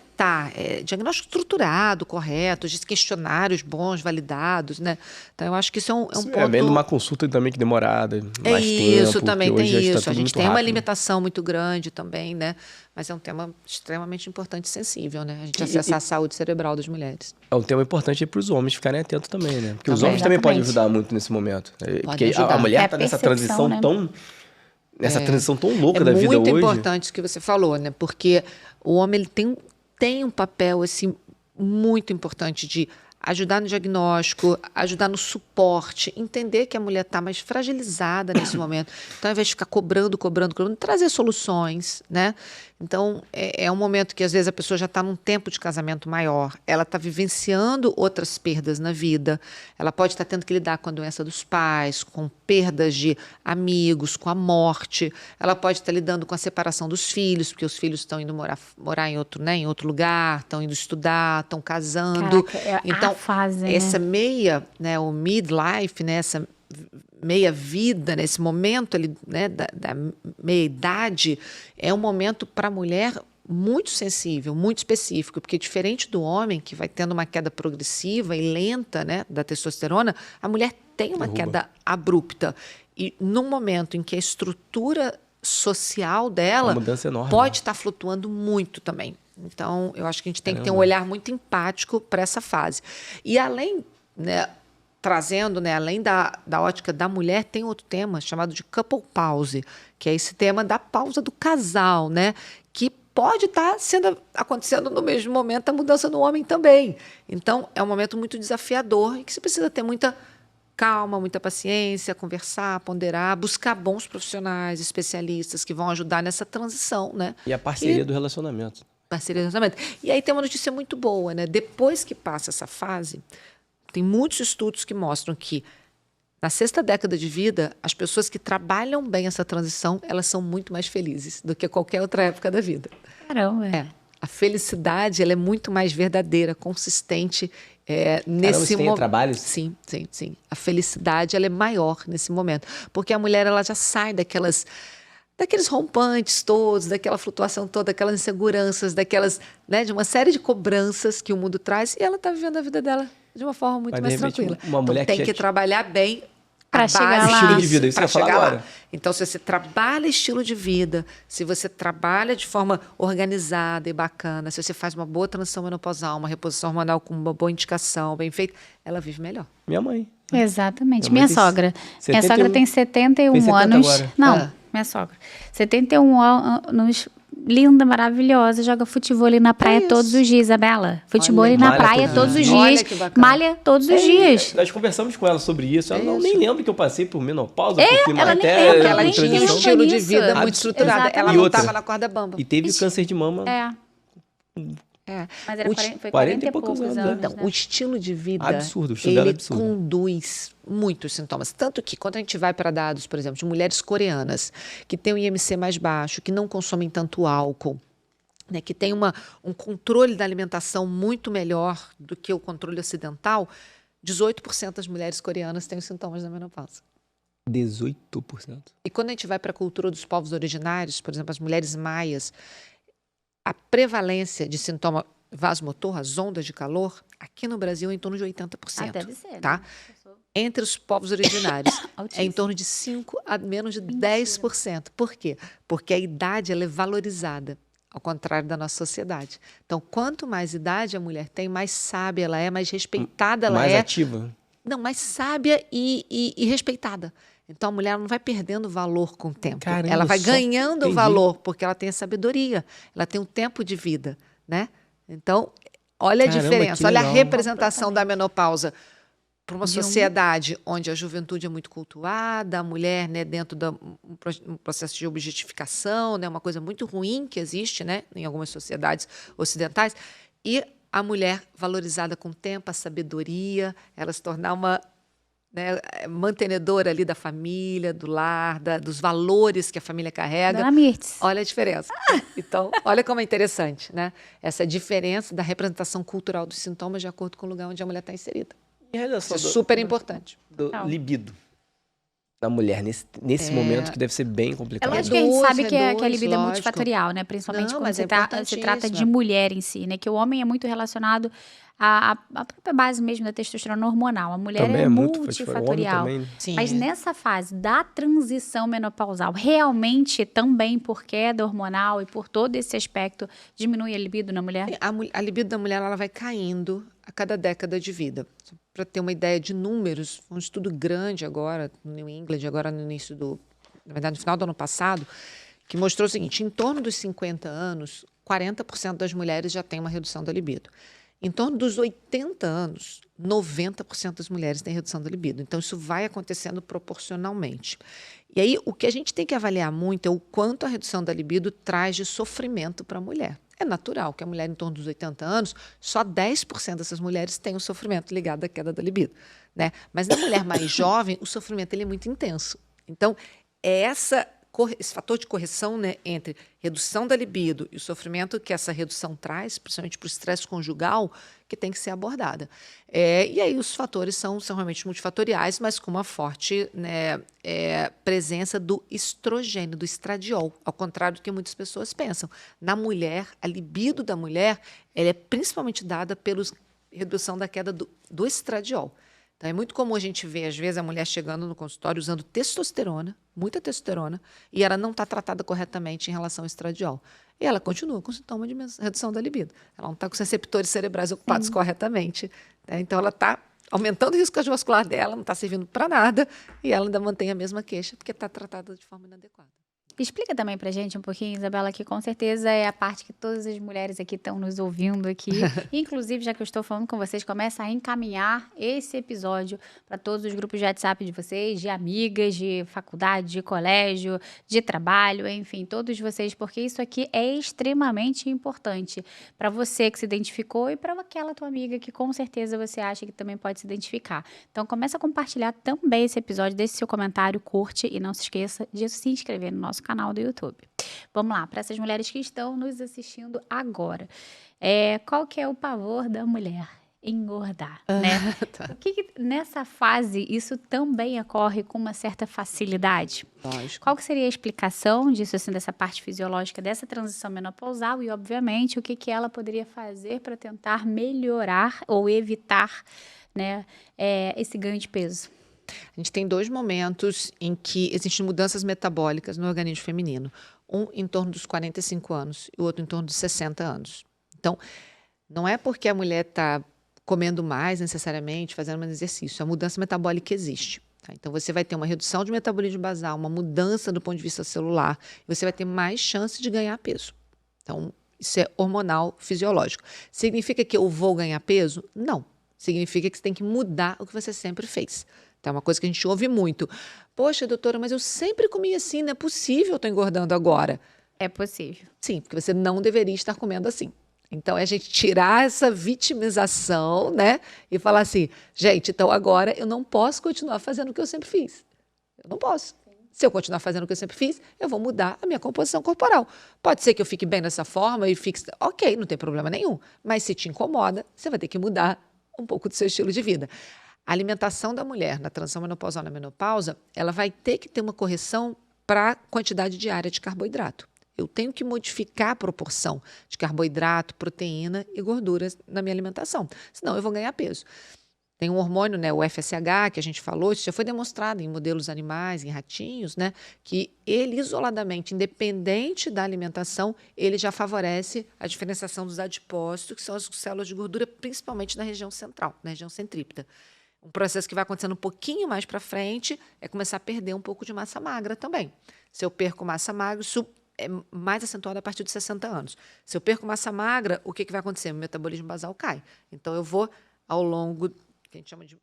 diagnóstico estruturado, correto, de questionários bons, validados, né? Então, eu acho que isso é um ponto... Vendo uma consulta também que demorada, mais tempo. Isso, também tem hoje isso. A gente tem uma rápido. limitação muito grande também, né? Mas é um tema extremamente importante e sensível, né? A gente acessar a saúde cerebral das mulheres. É um tema importante para os homens ficarem atentos também, né? Porque os Também. homens também podem Exatamente. ajudar muito nesse momento. Porque ajudar. a mulher É a está nessa percepção, transição né? tão... Nessa transição tão louca da vida hoje. É muito importante isso que você falou, né? Porque o homem ele tem um papel assim, muito importante de ajudar no diagnóstico, ajudar no suporte, entender que a mulher está mais fragilizada nesse momento. Então, ao invés de ficar cobrando, trazer soluções, né? Então, é um momento que, às vezes, a pessoa já está num tempo de casamento maior, ela está vivenciando outras perdas na vida, ela pode estar tendo que lidar com a doença dos pais, com perdas de amigos, com a morte, ela pode estar lidando com a separação dos filhos, porque os filhos estão indo morar em outro lugar, estão indo estudar, estão casando. Caraca, então, a fase, né? essa meia, né, o midlife, né, essa meia vida, nesse momento ali, né, da meia idade, é um momento para a mulher muito sensível, muito específico, porque diferente do homem, que vai tendo uma queda progressiva e lenta, né, da testosterona, a mulher tem uma queda abrupta. E no momento em que a estrutura social dela Uma mudança enorme, pode estar flutuando muito também. Então, eu acho que a gente tem que ter um olhar muito empático para essa fase. E além, né, trazendo, né, além da ótica da mulher, tem outro tema chamado de couple pause, que é esse tema da pausa do casal, né, que pode estar acontecendo no mesmo momento a mudança no homem também. Então, é um momento muito desafiador e que você precisa ter muita calma, muita paciência, conversar, ponderar, buscar bons profissionais, especialistas que vão ajudar nessa transição, né? E a parceria do relacionamento. Parceria do relacionamento. E aí tem uma notícia muito boa, né? Depois que passa essa fase, tem muitos estudos que mostram que na 6ª década de vida, as pessoas que trabalham bem essa transição, elas são muito mais felizes do que qualquer outra época da vida. Caramba. A felicidade ela é muito mais verdadeira, consistente Nesse você tem momento. trabalho? Sim. A felicidade ela é maior nesse momento, porque a mulher ela já sai daqueles rompantes todos, daquela flutuação toda, daquelas inseguranças, né, de uma série de cobranças que o mundo traz, e ela está vivendo a vida dela de uma forma muito Mas, de mais repente, tranquila. uma mulher então tem que que trabalhar bem Pra a chegar base lá. Estilo de vida, isso que eu ia pra falar chegar lá. agora. Então, se você trabalha estilo de vida, se você trabalha de forma organizada e bacana, se você faz uma boa transição menopausal, uma reposição hormonal com uma boa indicação, bem feita, ela vive melhor. Minha mãe. Exatamente. Minha Minha mãe tem sogra. Minha 71. sogra tem 71 Fez 70 anos. agora. Não, Ah. minha sogra. 71 anos, linda, maravilhosa, joga futevôlei na praia isso. todos os dias, Isabela. Futevôlei Olha, na malha praia todos todos os os dias. dias. Olha que bacana. Malha todos os dias. Nós conversamos com ela sobre isso. Ela isso. nem lembra que eu passei por menopausa, por ela nem climatério, lembra, Porque ela nem tinha um lembra estilo de disso. vida muito estruturado. Ela Exatamente. não E outra? estava na corda bamba. E teve câncer de mama. Mas era O 40, foi 40 40 e e poucos poucos anos, anos, Então, né? o estilo de vida, Absurdo, o estilo dela é ele absurdo. conduz muitos sintomas. Tanto que, quando a gente vai para dados, por exemplo, de mulheres coreanas, que têm um IMC mais baixo, que não consomem tanto álcool, né, que tem um controle da alimentação muito melhor do que o controle ocidental, 18% das mulheres coreanas têm os sintomas da menopausa. 18%. E quando a gente vai para a cultura dos povos originários, por exemplo, as mulheres maias, a prevalência de sintoma vasomotor, as ondas de calor, aqui no Brasil é em torno de 80%. Deve ser, tá? né? Entre os povos originários é em Altíssimo. torno de 5 a menos de 10%. Por quê? Porque a idade ela é valorizada, ao contrário da nossa sociedade. Então, quanto mais idade a mulher tem, mais sábia ela é, mais respeitada ela Mais é. ativa. Não, mais sábia e respeitada. Então, a mulher não vai perdendo valor com o tempo. Caramba, ela vai só ganhando entendi. valor, porque ela tem a sabedoria, ela tem um tempo de vida, né? Então, olha a Caramba, diferença, que olha a legal. representação da menopausa para uma De um- sociedade onde a juventude é muito cultuada, a mulher, né, dentro de um processo de objetificação, né, uma coisa muito ruim que existe, né, em algumas sociedades ocidentais, e a mulher valorizada com o tempo, a sabedoria, ela se tornar uma, né, mantenedora ali da família, do lar, dos valores que a família carrega. Dona Mirtz. Olha a diferença. Então, olha como é interessante, né? Essa diferença da representação cultural dos sintomas de acordo com o lugar onde a mulher está inserida. E a relação Isso é super importante. do Não. libido da mulher nesse momento que deve ser bem É complicado. lógico que a gente Reduz, sabe que a reduz, libido é lógico. multifatorial, né? Principalmente Não, quando mas se é trata de importantíssimo. mulher em si, né? Que o homem é muito relacionado à própria base mesmo da testosterona hormonal. A mulher Também é muito multifatorial. homem também. Sim. Mas nessa fase da transição menopausal, realmente também por queda hormonal e por todo esse aspecto, diminui a libido na mulher? A libido da mulher ela vai caindo a cada década de vida. Para ter uma ideia de números, um estudo grande agora, no New England, agora no início na verdade, no final do ano passado, que mostrou o seguinte: em torno dos 50 anos, 40% das mulheres já têm uma redução da libido. Em torno dos 80 anos, 90% das mulheres têm redução da libido. Então, isso vai acontecendo proporcionalmente. E aí, o que a gente tem que avaliar muito é o quanto a redução da libido traz de sofrimento para a mulher. É natural que a mulher em torno dos 80 anos, só 10% dessas mulheres têm o sofrimento ligado à queda da libido, né? Mas na mulher mais jovem, o sofrimento ele é muito intenso. Então, é esse fator de correção, né, entre redução da libido e o sofrimento que essa redução traz, principalmente para o estresse conjugal, que tem que ser abordada. E aí os fatores são realmente multifatoriais, mas com uma forte, né, presença do estrogênio, do estradiol, ao contrário do que muitas pessoas pensam. Na mulher, a libido da mulher ela é principalmente dada pela redução da queda do estradiol. Então, é muito comum a gente ver, às vezes, a mulher chegando no consultório usando testosterona, muita testosterona, e ela não está tratada corretamente em relação ao estradiol. E ela continua com sintoma de redução da libido. Ela não está com os receptores cerebrais ocupados corretamente, né? Então, ela está aumentando o risco cardiovascular dela, não está servindo para nada, e ela ainda mantém a mesma queixa, porque está tratada de forma inadequada. Explica também pra gente um pouquinho, Isabela, que com certeza é a parte que todas as mulheres aqui estão nos ouvindo aqui. Inclusive, já que eu estou falando com vocês, começa a encaminhar esse episódio para todos os grupos de WhatsApp de vocês, de amigas, de faculdade, de colégio, de trabalho, enfim, todos vocês, porque isso aqui é extremamente importante para você que se identificou e para aquela tua amiga que com certeza você acha que também pode se identificar. Então, começa a compartilhar também esse episódio, deixe seu comentário, curte e não se esqueça de se inscrever no nosso canal do YouTube. Vamos lá, para essas mulheres que estão nos assistindo agora. Qual que é o pavor da mulher? engordar, né? Tá. Nessa fase, isso também ocorre com uma certa facilidade? Lógico. Qual que seria a explicação disso, assim, dessa parte fisiológica dessa transição menopausal e, obviamente, o que ela poderia fazer para tentar melhorar ou evitar, né, esse ganho de peso? A gente tem 2 momentos em que existem mudanças metabólicas no organismo feminino. Um em torno dos 45 anos e o outro em torno dos 60 anos. Então, não é porque a mulher está comendo mais necessariamente, fazendo mais exercício. A mudança metabólica existe. Tá? Então, você vai ter uma redução de metabolismo basal, uma mudança do ponto de vista celular, e você vai ter mais chance de ganhar peso. Então, isso é hormonal, fisiológico. Significa que eu vou ganhar peso? Não. Significa que você tem que mudar o que você sempre fez. Então, é uma coisa que a gente ouve muito. Poxa, doutora, mas eu sempre comi assim, não é possível eu estou engordando agora. É possível. Sim, porque você não deveria estar comendo assim. Então, é a gente tirar essa vitimização, né? E falar assim, gente, então agora eu não posso continuar fazendo o que eu sempre fiz. Eu não posso. Se eu continuar fazendo o que eu sempre fiz, eu vou mudar a minha composição corporal. Pode ser que eu fique bem dessa forma e fique... Ok, não tem problema nenhum. Mas se te incomoda, você vai ter que mudar um pouco do seu estilo de vida. A alimentação da mulher na transição menopausal na menopausa, ela vai ter que ter uma correção para a quantidade diária de carboidrato. Eu tenho que modificar a proporção de carboidrato, proteína e gorduras na minha alimentação. Senão eu vou ganhar peso. Tem um hormônio, né, o FSH, que a gente falou, isso já foi demonstrado em modelos animais, em ratinhos, né, que ele isoladamente, independente da alimentação, ele já favorece a diferenciação dos adipócitos, que são as células de gordura, principalmente na região central, na região centrípeta. Um processo que vai acontecendo um pouquinho mais para frente é começar a perder um pouco de massa magra também. Se eu perco massa magra, isso é mais acentuado a partir de 60 anos. Se eu perco massa magra, o que vai acontecer? Meu metabolismo basal cai. Então, eu vou, ao longo, que a gente chama de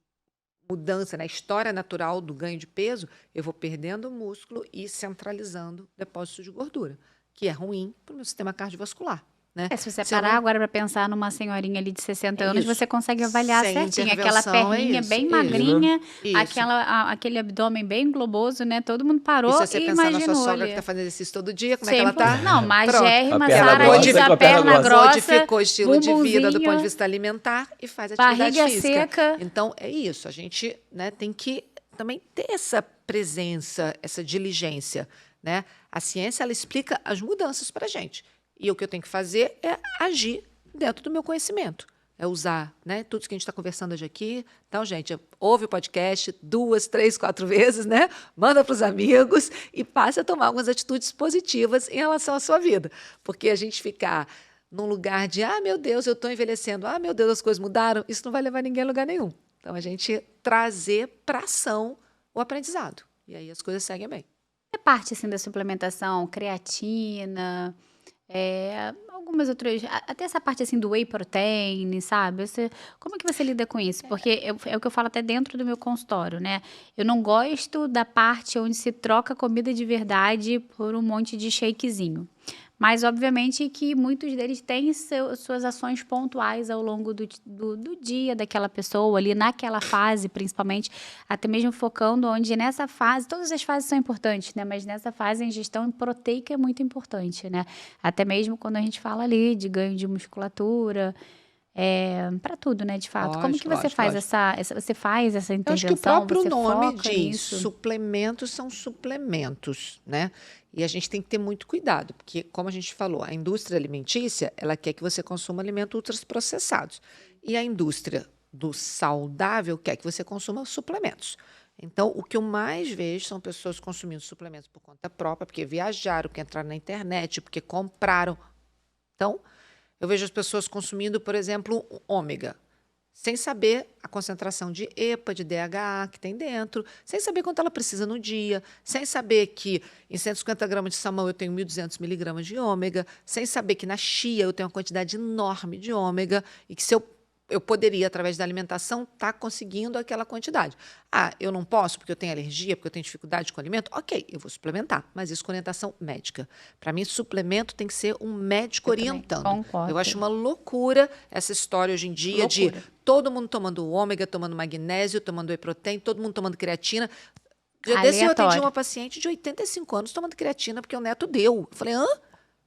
mudança, né? História natural do ganho de peso, eu vou perdendo músculo e centralizando depósitos de gordura, que é ruim para o meu sistema cardiovascular. Né? Se você parar agora para pensar numa senhorinha ali de 60 anos, você consegue avaliar Sem certinho. Aquela perninha bem magrinha, aquele abdômen bem globoso, né? Todo mundo parou e se você e pensar na imaginou sua sogra ali. que está fazendo exercício todo dia, como é que ela está? Não, magérrima, Ela sarada, perna grossa, modificou o estilo de vida do ponto de vista alimentar e faz atividade barriga física. seca. Então, é isso. A gente, né, tem que também ter essa presença, essa diligência. Né? A ciência, ela explica as mudanças para a gente. E o que eu tenho que fazer é agir dentro do meu conhecimento. É usar, né, tudo isso que a gente está conversando hoje aqui. Então, gente, ouve o podcast 2, 3, 4 vezes, né? Manda para os amigos e passe a tomar algumas atitudes positivas em relação à sua vida. Porque a gente ficar num lugar de, meu Deus, eu estou envelhecendo, meu Deus, as coisas mudaram, isso não vai levar ninguém a lugar nenhum. Então, a gente trazer para ação o aprendizado. E aí as coisas seguem bem. É parte, assim, da suplementação, creatina... algumas outras, até essa parte assim do whey protein, sabe? Como é que você lida com isso? Porque é o que eu falo até dentro do meu consultório, né? Eu não gosto da parte onde se troca comida de verdade por um monte de shakezinho. Mas, obviamente, que muitos deles têm suas ações pontuais ao longo do dia daquela pessoa, ali naquela fase, principalmente, até mesmo focando onde nessa fase, todas as fases são importantes, né? Mas nessa fase a ingestão proteica é muito importante, né? Até mesmo quando a gente fala ali de ganho de musculatura, para tudo, né, de fato. Como que você faz você faz essa intervenção? Eu acho que o próprio você nome foca diz, nisso? suplementos são suplementos, né? E a gente tem que ter muito cuidado, porque, como a gente falou, a indústria alimentícia, ela quer que você consuma alimentos ultraprocessados. E a indústria do saudável quer que você consuma suplementos. Então, o que eu mais vejo são pessoas consumindo suplementos por conta própria, porque viajaram, porque entraram na internet, porque compraram. Então, eu vejo as pessoas consumindo, por exemplo, ômega, sem saber a concentração de EPA, de DHA que tem dentro, sem saber quanto ela precisa no dia, sem saber que em 150 gramas de salmão eu tenho 1.200 miligramas de ômega, sem saber que na chia eu tenho uma quantidade enorme de ômega e que se eu poderia, através da alimentação, estar conseguindo aquela quantidade. Eu não posso porque eu tenho alergia, porque eu tenho dificuldade com o alimento? Ok, eu vou suplementar, mas isso com orientação médica. Para mim, suplemento tem que ser um médico orientando. Concordo. Eu acho uma loucura essa história hoje em dia de todo mundo tomando ômega, tomando magnésio, tomando whey protein, todo mundo tomando creatina. Dia desse eu atendi uma paciente de 85 anos tomando creatina porque o neto deu. Eu falei,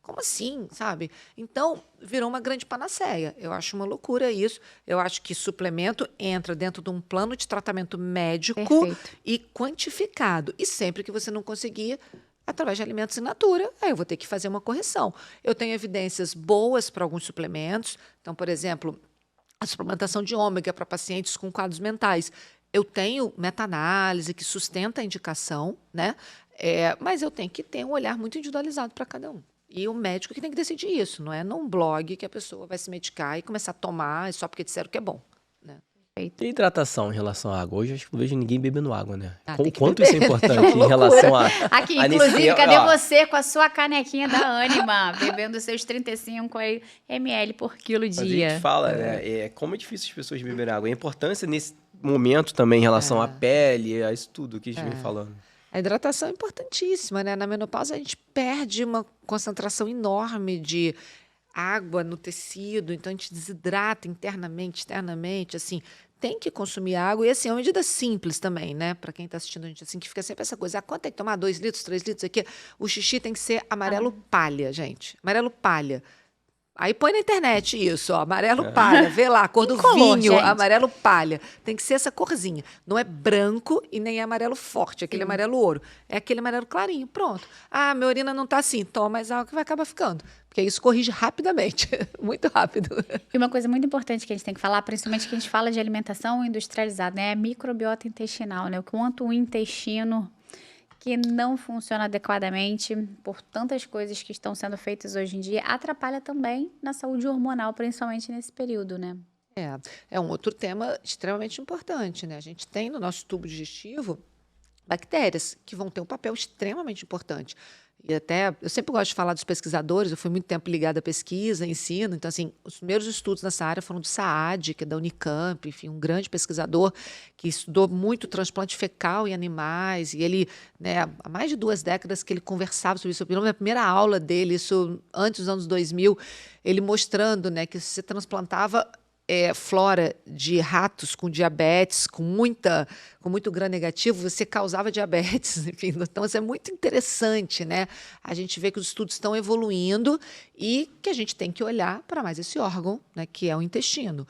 Como assim, sabe? Então, virou uma grande panaceia. Eu acho uma loucura isso. Eu acho que suplemento entra dentro de um plano de tratamento médico Perfeito. e quantificado. E sempre que você não conseguir, através de alimentos in natura, aí eu vou ter que fazer uma correção. Eu tenho evidências boas para alguns suplementos. Então, por exemplo, a suplementação de ômega para pacientes com quadros mentais. Eu tenho meta-análise que sustenta a indicação, né? Mas eu tenho que ter um olhar muito individualizado para cada um. E o médico que tem que decidir isso, não é num blog que a pessoa vai se medicar e começar a tomar só porque disseram que é bom. Né? E hidratação em relação à água? Hoje acho que não vejo ninguém bebendo água, né? Tem que Quanto beber, isso é né? importante É uma em relação a... Aqui, a inclusive, nesse- cadê ó, você com a sua canequinha da Anima, bebendo seus 35 ml por quilo Mas a dia? gente fala, né? Como é difícil as pessoas beberem água. A importância nesse momento também em relação à pele, a isso tudo que a gente vem falando. A hidratação é importantíssima, né? Na menopausa a gente perde uma concentração enorme de água no tecido, então a gente desidrata internamente, externamente, assim, tem que consumir água e assim, é uma medida simples também, né? Para quem está assistindo a gente assim, que fica sempre essa coisa, quanto tem que tomar? 2 litros, 3 litros aqui? O xixi tem que ser amarelo palha, gente. Amarelo palha. Aí põe na internet isso, ó, amarelo palha, vê lá, a cor do Incolor, vinho, gente. amarelo palha. Tem que ser essa corzinha. Não é branco e nem é amarelo forte, aquele amarelo ouro. É aquele amarelo clarinho, pronto. Ah, minha urina não tá assim, toma mais água que vai acabar ficando. Porque isso corrige rapidamente, muito rápido. E uma coisa muito importante que a gente tem que falar, principalmente que a gente fala de alimentação industrializada, né? É a microbiota intestinal, né? O quanto o intestino que não funciona adequadamente por tantas coisas que estão sendo feitas hoje em dia, atrapalha também na saúde hormonal, principalmente nesse período, né? É um outro tema extremamente importante, né? A gente tem no nosso tubo digestivo bactérias que vão ter um papel extremamente importante. E até, eu sempre gosto de falar dos pesquisadores, eu fui muito tempo ligada à pesquisa, ensino, então, assim, os primeiros estudos nessa área foram do Saad, que é da Unicamp, enfim, um grande pesquisador que estudou muito transplante fecal em animais, e ele, né, há mais de 2 décadas que ele conversava sobre isso. Eu lembro da primeira aula dele, isso antes dos anos 2000, ele mostrando, né, que se você transplantava flora de ratos com diabetes, com muito gram negativo, você causava diabetes, enfim. Então, isso é muito interessante, né? A gente vê que os estudos estão evoluindo e que a gente tem que olhar para mais esse órgão, né, que é o intestino.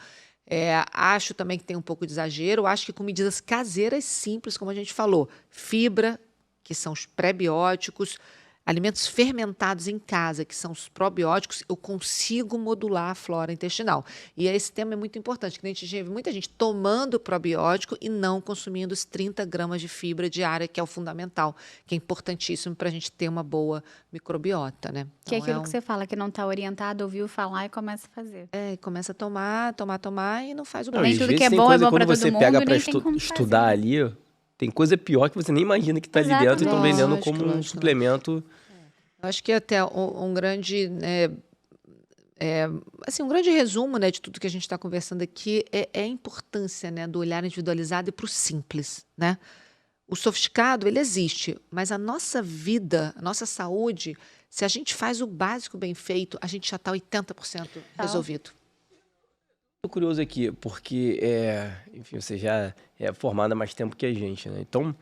Acho também que tem um pouco de exagero, acho que com medidas caseiras simples, como a gente falou, fibra, que são os pré-bióticos, alimentos fermentados em casa, que são os probióticos, eu consigo modular a flora intestinal. E esse tema é muito importante, que a gente vê muita gente tomando probiótico e não consumindo os 30 gramas de fibra diária, que é o fundamental, que é importantíssimo para a gente ter uma boa microbiota, né? Que é Então, aquilo que você fala, que não está orientado, ouviu falar e começa a fazer. começa a tomar e não faz o Não, bem. e às tudo vezes que é tem bom coisa, é bom quando pra todo você mundo, pega nem para tem como estudar fazer. ali, tem coisa pior que você nem imagina que está ali dentro e estão Exatamente. vendendo Lógico, como um lógico. suplemento. Eu acho que até um grande, né, assim, um grande resumo, né, de tudo que a gente está conversando aqui é a importância, né, do olhar individualizado e para o simples, né? O sofisticado, ele existe, mas a nossa vida, a nossa saúde, se a gente faz o básico bem feito, a gente já está 80% resolvido. Tô curioso aqui, porque, enfim, você já é formada há mais tempo que a gente, né? Então,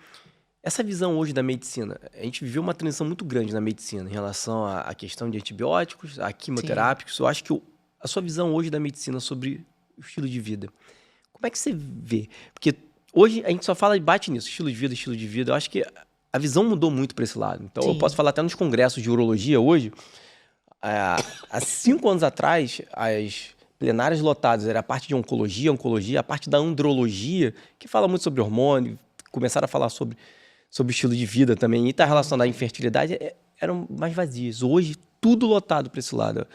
essa visão hoje da medicina, a gente viveu uma transição muito grande na medicina em relação à questão de antibióticos, a quimioterápicos. Eu acho que a sua visão hoje da medicina sobre o estilo de vida, como é que você vê? Porque hoje a gente só fala e bate nisso, estilo de vida, estilo de vida. Eu acho que a visão mudou muito para esse lado. Então, eu Sim. posso falar até nos congressos de urologia hoje, há 5 anos atrás, as plenárias lotadas era a parte de oncologia, a parte da andrologia, que fala muito sobre hormônio, começaram a falar sobre estilo de vida também, e está relacionado à infertilidade, eram mais vazias. Hoje, tudo lotado para esse lado.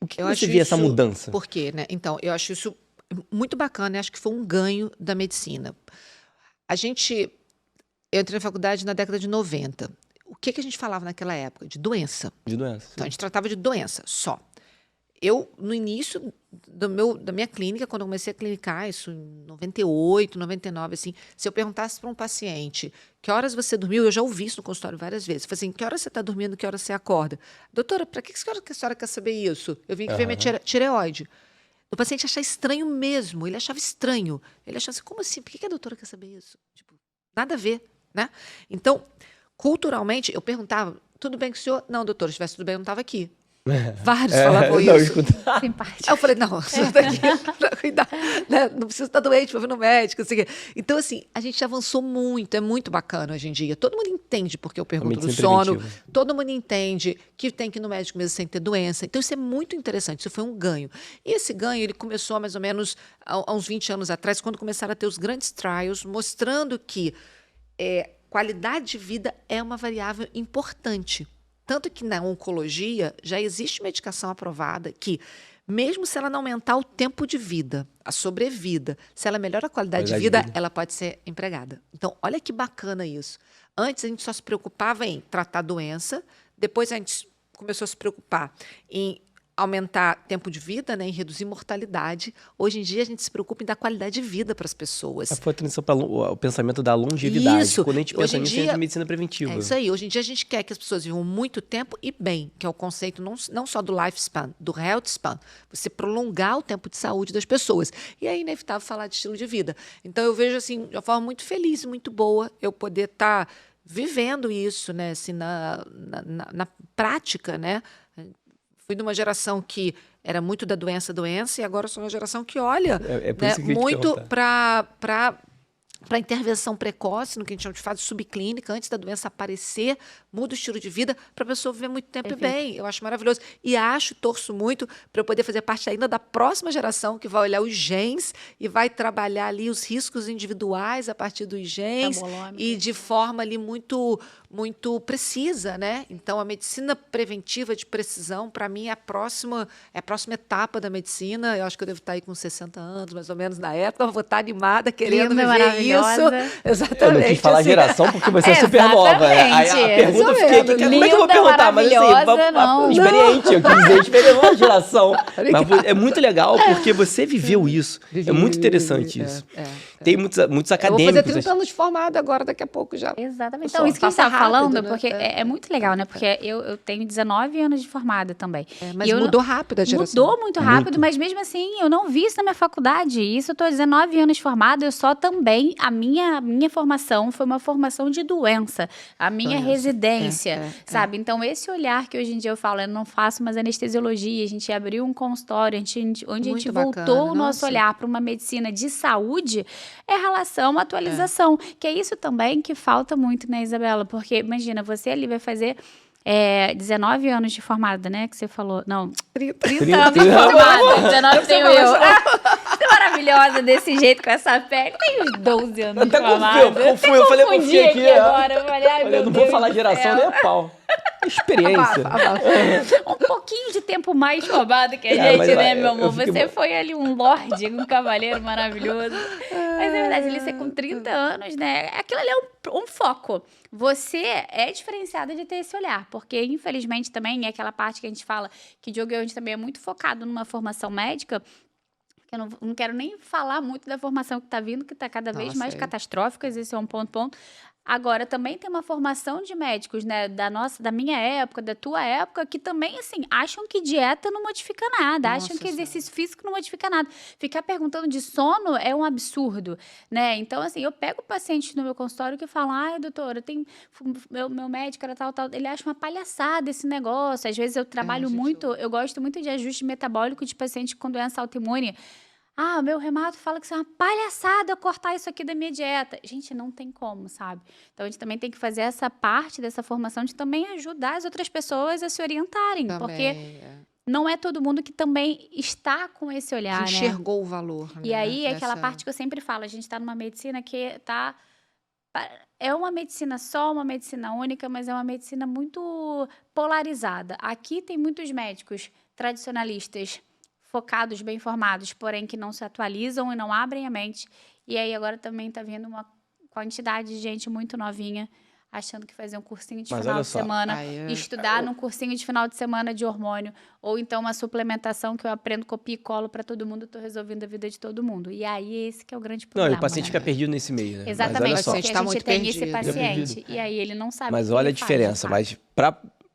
O que você vê essa mudança? Por quê, né? Então, eu acho isso muito bacana, eu acho que foi um ganho da medicina. Eu entrei na faculdade na década de 90. O que a gente falava naquela época? De doença. De doença. Então, a gente tratava de doença só. No início da minha clínica, quando eu comecei a clinicar, isso em 98, 99, assim, se eu perguntasse para um paciente que horas você dormiu, eu já ouvi isso no consultório várias vezes. Eu falei assim, que horas você está dormindo, que horas você acorda? Doutora, para que a senhora quer saber isso? Eu vim aqui ver minha tireoide. O paciente achava estranho mesmo, ele achava estranho. Ele achava assim, como assim? Por que a doutora quer saber isso? Tipo, nada a ver, né? Então, culturalmente, eu perguntava tudo bem com o senhor? Não, doutor, se estivesse tudo bem, eu não estava aqui. Vários falavam não, isso. Simpático. Aí eu falei, não, você tá aqui pra cuidar, né? Não precisa estar doente pra vir no médico, assim. Então, assim, a gente avançou muito, é muito bacana hoje em dia. Todo mundo entende porque eu pergunto do medicina sono, preventiva. todo mundo entende que tem que ir no médico mesmo sem ter doença. Então, isso é muito interessante, isso foi um ganho. E esse ganho, ele começou mais ou menos há uns 20 anos atrás, quando começaram a ter os grandes trials, mostrando que qualidade de vida é uma variável importante. Tanto que na oncologia já existe medicação aprovada que, mesmo se ela não aumentar o tempo de vida, a sobrevida, se ela melhora a qualidade de vida, ela pode ser empregada. Então, olha que bacana isso. Antes a gente só se preocupava em tratar a doença, depois a gente começou a se preocupar em aumentar tempo de vida, né, em reduzir mortalidade. Hoje em dia a gente se preocupa em dar qualidade de vida para as pessoas. Foi a transição para o pensamento da longevidade. Isso. Quando a gente pensa Hoje em nisso, dia, é de medicina preventiva. É isso aí. Hoje em dia a gente quer que as pessoas vivam muito tempo e bem, que é o conceito não só do lifespan, do health span. Você prolongar o tempo de saúde das pessoas. E é inevitável falar de estilo de vida. Então eu vejo assim, de uma forma muito feliz, muito boa, eu poder estar vivendo isso, né, assim, na prática, né? Fui de uma geração que era muito da doença e agora sou uma geração que olha por isso que eu ia te muito perguntar. para intervenção precoce, no que a gente chama de fase subclínica, antes da doença aparecer, muda o estilo de vida para a pessoa viver muito tempo e bem. Eu acho maravilhoso. E torço muito para eu poder fazer parte ainda da próxima geração que vai olhar os genes e vai trabalhar ali os riscos individuais a partir dos genes e de forma ali muito precisa, né? Então, a medicina preventiva de precisão, para mim, é a próxima etapa da medicina. Eu acho que eu devo estar aí com 60 anos, mais ou menos, na época. Eu vou estar animada, querendo viver isso. Exatamente. Eu não quis falar geração porque você é super nova. Aí a pergunta eu fiquei aqui, como é que eu vou perguntar? Mas assim, experiente, eu quis dizer experiente geração. Mas é muito legal porque você viveu isso. É muito interessante isso. Tem muitos acadêmicos. Eu vou fazer 30 anos de formado agora, daqui a pouco já. Exatamente. Então, isso que a gente estava falando, porque é muito legal, né? Porque eu tenho 19 anos de formada também. Mas mudou rápido a geração. Mudou muito rápido, mas mesmo assim, eu não vi isso na minha faculdade. Isso eu estou 19 anos formada, eu só também, a minha formação foi uma formação de doença. A minha residência, sabe? Então, esse olhar que hoje em dia eu falo, eu não faço mais anestesiologia, a gente abriu um consultório, onde a gente voltou o nosso olhar para uma medicina de saúde, é relação, atualização. Que é isso também que falta muito, né, Isabela? Porque, imagina, você ali vai fazer 19 anos de formada, né? Que você falou. Não, 30 anos de formada. 19 tenho eu. Você é maravilhosa desse jeito, com essa pele. Tem uns 12 anos de formada. Eu falei, confundi aqui agora. Eu falei, ai, eu não vou falar geração nem a pau. Experiência. Um pouquinho de tempo mais formado que a gente, né, meu amor? Você foi ali um lorde, um cavaleiro maravilhoso. Mas é verdade, ele ser com 30 anos, né? Aquilo ali é um foco. Você é diferenciada de ter esse olhar, porque infelizmente também é aquela parte que a gente fala que o Diogo hoje também é muito focado numa formação médica. Eu não quero nem falar muito da formação que está vindo, que está cada vez mais catastrófica, esse é um ponto. Agora, também tem uma formação de médicos, né, da minha época, da tua época, que também, assim, acham que dieta não modifica nada, acham que exercício físico não modifica nada. Ficar perguntando de sono é um absurdo, né? Então, assim, eu pego pacientes no meu consultório que falam, ai, doutora, meu médico era tal, ele acha uma palhaçada esse negócio. Às vezes eu trabalho eu gosto muito de ajuste metabólico de pacientes com doença autoimune. Ah, meu reumato fala que isso é uma palhaçada eu cortar isso aqui da minha dieta. Gente, não tem como, sabe? Então, a gente também tem que fazer essa parte dessa formação de também ajudar as outras pessoas a se orientarem. Porque não é todo mundo que também está com esse olhar, que enxergou o valor. E aí, aquela parte que eu sempre falo, a gente está numa medicina que está... É uma medicina só, uma medicina única, mas é uma medicina muito polarizada. Aqui tem muitos médicos tradicionalistas, focados, bem formados, porém que não se atualizam e não abrem a mente. E aí agora também está vindo uma quantidade de gente muito novinha, achando que fazer um cursinho de final de semana, estudar num cursinho de final de semana de hormônio, ou então uma suplementação que eu aprendo, copio e colo para todo mundo, estou resolvendo a vida de todo mundo. E aí esse que é o grande problema. Não, e o paciente fica perdido nesse meio, né? Exatamente, porque a gente tem perdido, esse paciente, e aí ele não sabe. Mas olha a diferença, mas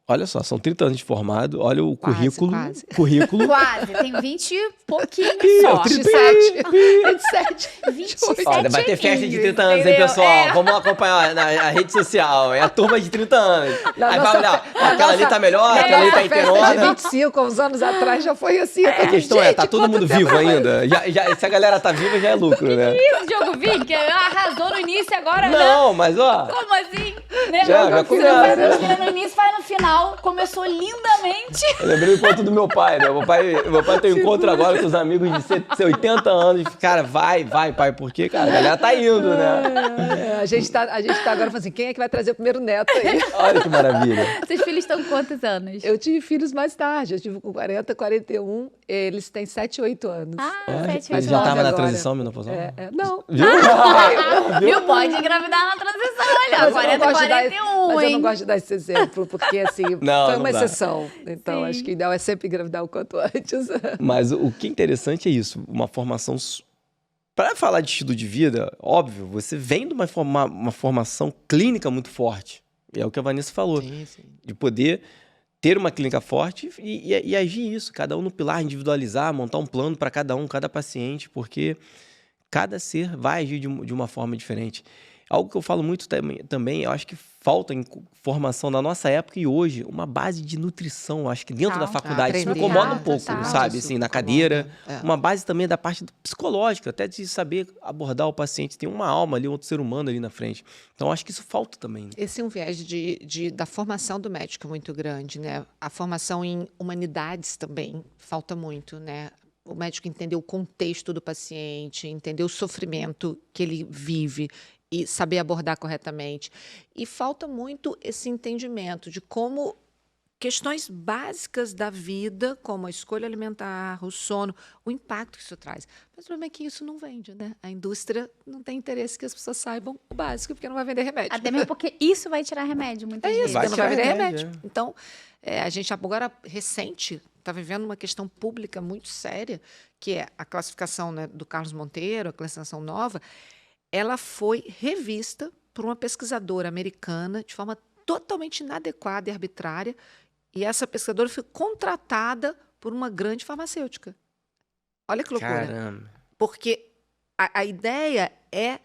Olha só, são 30 anos de formado, olha o Quase, currículo. quase. Currículo. Quase, tenho 20 e pouquinho Ih, só. 27, 27. 27 Olha, vai ter festa de aninhos, 30 anos, hein, entendeu? pessoal? É. Vamos acompanhar na rede social. É a turma de 30 anos. Na Aí nossa- vai olhar, na aquela ali nossa- tá melhor, aquela ali tá festa de inteirona. 25, uns anos atrás, já foi assim. A questão é, tá todo mundo vivo ainda. ainda? Se a galera tá viva, já é lucro, né? Isso, Diogo Vig, que arrasou no início agora, né? Não, mas ó... Como assim? Né? Já Você começa. não faz mentira no início, faz no final. Começou lindamente. Eu lembrei do encontro do meu pai, né? Meu pai tem um encontro agora com os amigos de 80 anos. Cara, vai, pai, porque, cara, a galera tá indo, né? A gente tá agora falando assim, quem é que vai trazer o primeiro neto aí? Olha que maravilha. Seus filhos estão com quantos anos? Eu tive filhos mais tarde, eu tive com 40, 41, eles têm 7, 8 anos. Ah, É, 7, mas 8 já anos. tava na agora. transição menopausal? Não. Viu? Viu? Pode engravidar na transição, olha. 40, 41, mas eu hein? não gosto de dar esse exemplo, porque assim, Não, foi não uma dá. exceção. Então, Sim. acho que o ideal é sempre engravidar o quanto antes. Mas o que é interessante é isso, uma formação... Para falar de estilo de vida, óbvio, você vem de uma formação clínica muito forte. E é o que a Vanessa falou. Sim, sim. De poder ter uma clínica forte e agir isso. Cada um no pilar, individualizar, montar um plano para cada um, cada paciente, porque cada ser vai agir de uma forma diferente. Algo que eu falo muito também, eu acho que falta em formação na nossa época e hoje, uma base de nutrição. Eu acho que dentro da Total. faculdade, isso me Aprender. incomoda um pouco, Total. sabe? Isso Assim, na incomoda. cadeira. É. Uma base também da parte psicológica, até de saber abordar o paciente. Tem uma alma ali, um outro ser humano ali na frente. Então, eu acho que isso falta também. Esse é um viés da formação do médico muito grande, né? A formação em humanidades também falta muito, né? O médico entender o contexto do paciente, entender o sofrimento que ele vive e saber abordar corretamente. E falta muito esse entendimento de como questões básicas da vida, como a escolha alimentar, o sono, o impacto que isso traz. Mas o problema é que isso não vende, né? A indústria não tem interesse que as pessoas saibam o básico, porque não vai vender remédio. Até mesmo porque isso vai tirar remédio, muitas É vezes. isso, Vai não vai tirar vender remédio, remédio. Então, a gente agora, recente, está vivendo uma questão pública muito séria, que é a classificação, né, do Carlos Monteiro, a classificação nova. Ela foi revista por uma pesquisadora americana de forma totalmente inadequada e arbitrária, e essa pesquisadora foi contratada por uma grande farmacêutica. Olha que loucura. Caramba. Porque a ideia é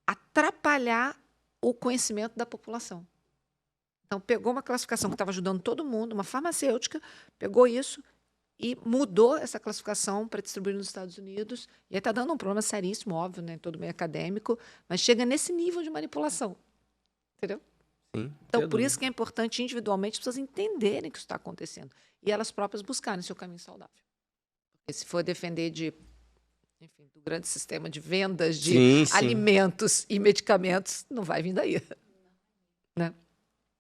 atrapalhar o conhecimento da população. Então, pegou uma classificação que estava ajudando todo mundo, uma farmacêutica, pegou isso e mudou essa classificação para distribuir nos Estados Unidos. E aí está dando um problema seríssimo, óbvio, né, todo meio acadêmico, mas chega nesse nível de manipulação. Entendeu? Sim, Então, sem por dúvida. isso que é importante, individualmente, as pessoas entenderem que isso está acontecendo. E elas próprias buscarem seu caminho saudável. Porque se for defender enfim, do grande sistema de vendas de Sim, sim. alimentos e medicamentos, não vai vir daí. Né?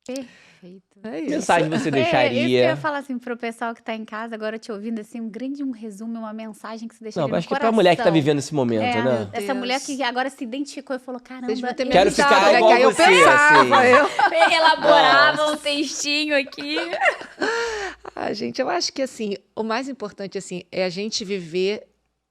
Perfeito. É isso. Mensagem você Isso que eu deixaria? ia falar assim pro pessoal que tá em casa agora te ouvindo, assim, um resumo, uma mensagem que você deixaria Não, no acho que é coração. pra mulher que tá vivendo esse momento, É, né? essa Deus. mulher que agora se identificou e falou, caramba, Vocês deviam ter me Quero avisado, ficar né? igual Que aí eu você, pensava. assim. elaborava um textinho aqui. Gente, eu acho que assim, o mais importante assim, é a gente viver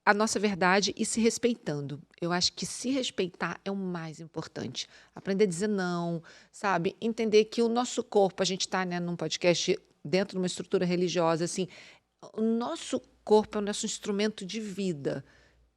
a nossa verdade e se respeitando. Eu acho que se respeitar é o mais importante. Aprender a dizer não, sabe? Entender que o nosso corpo, a gente está, né, num podcast dentro de uma estrutura religiosa, assim, o nosso corpo é o nosso instrumento de vida.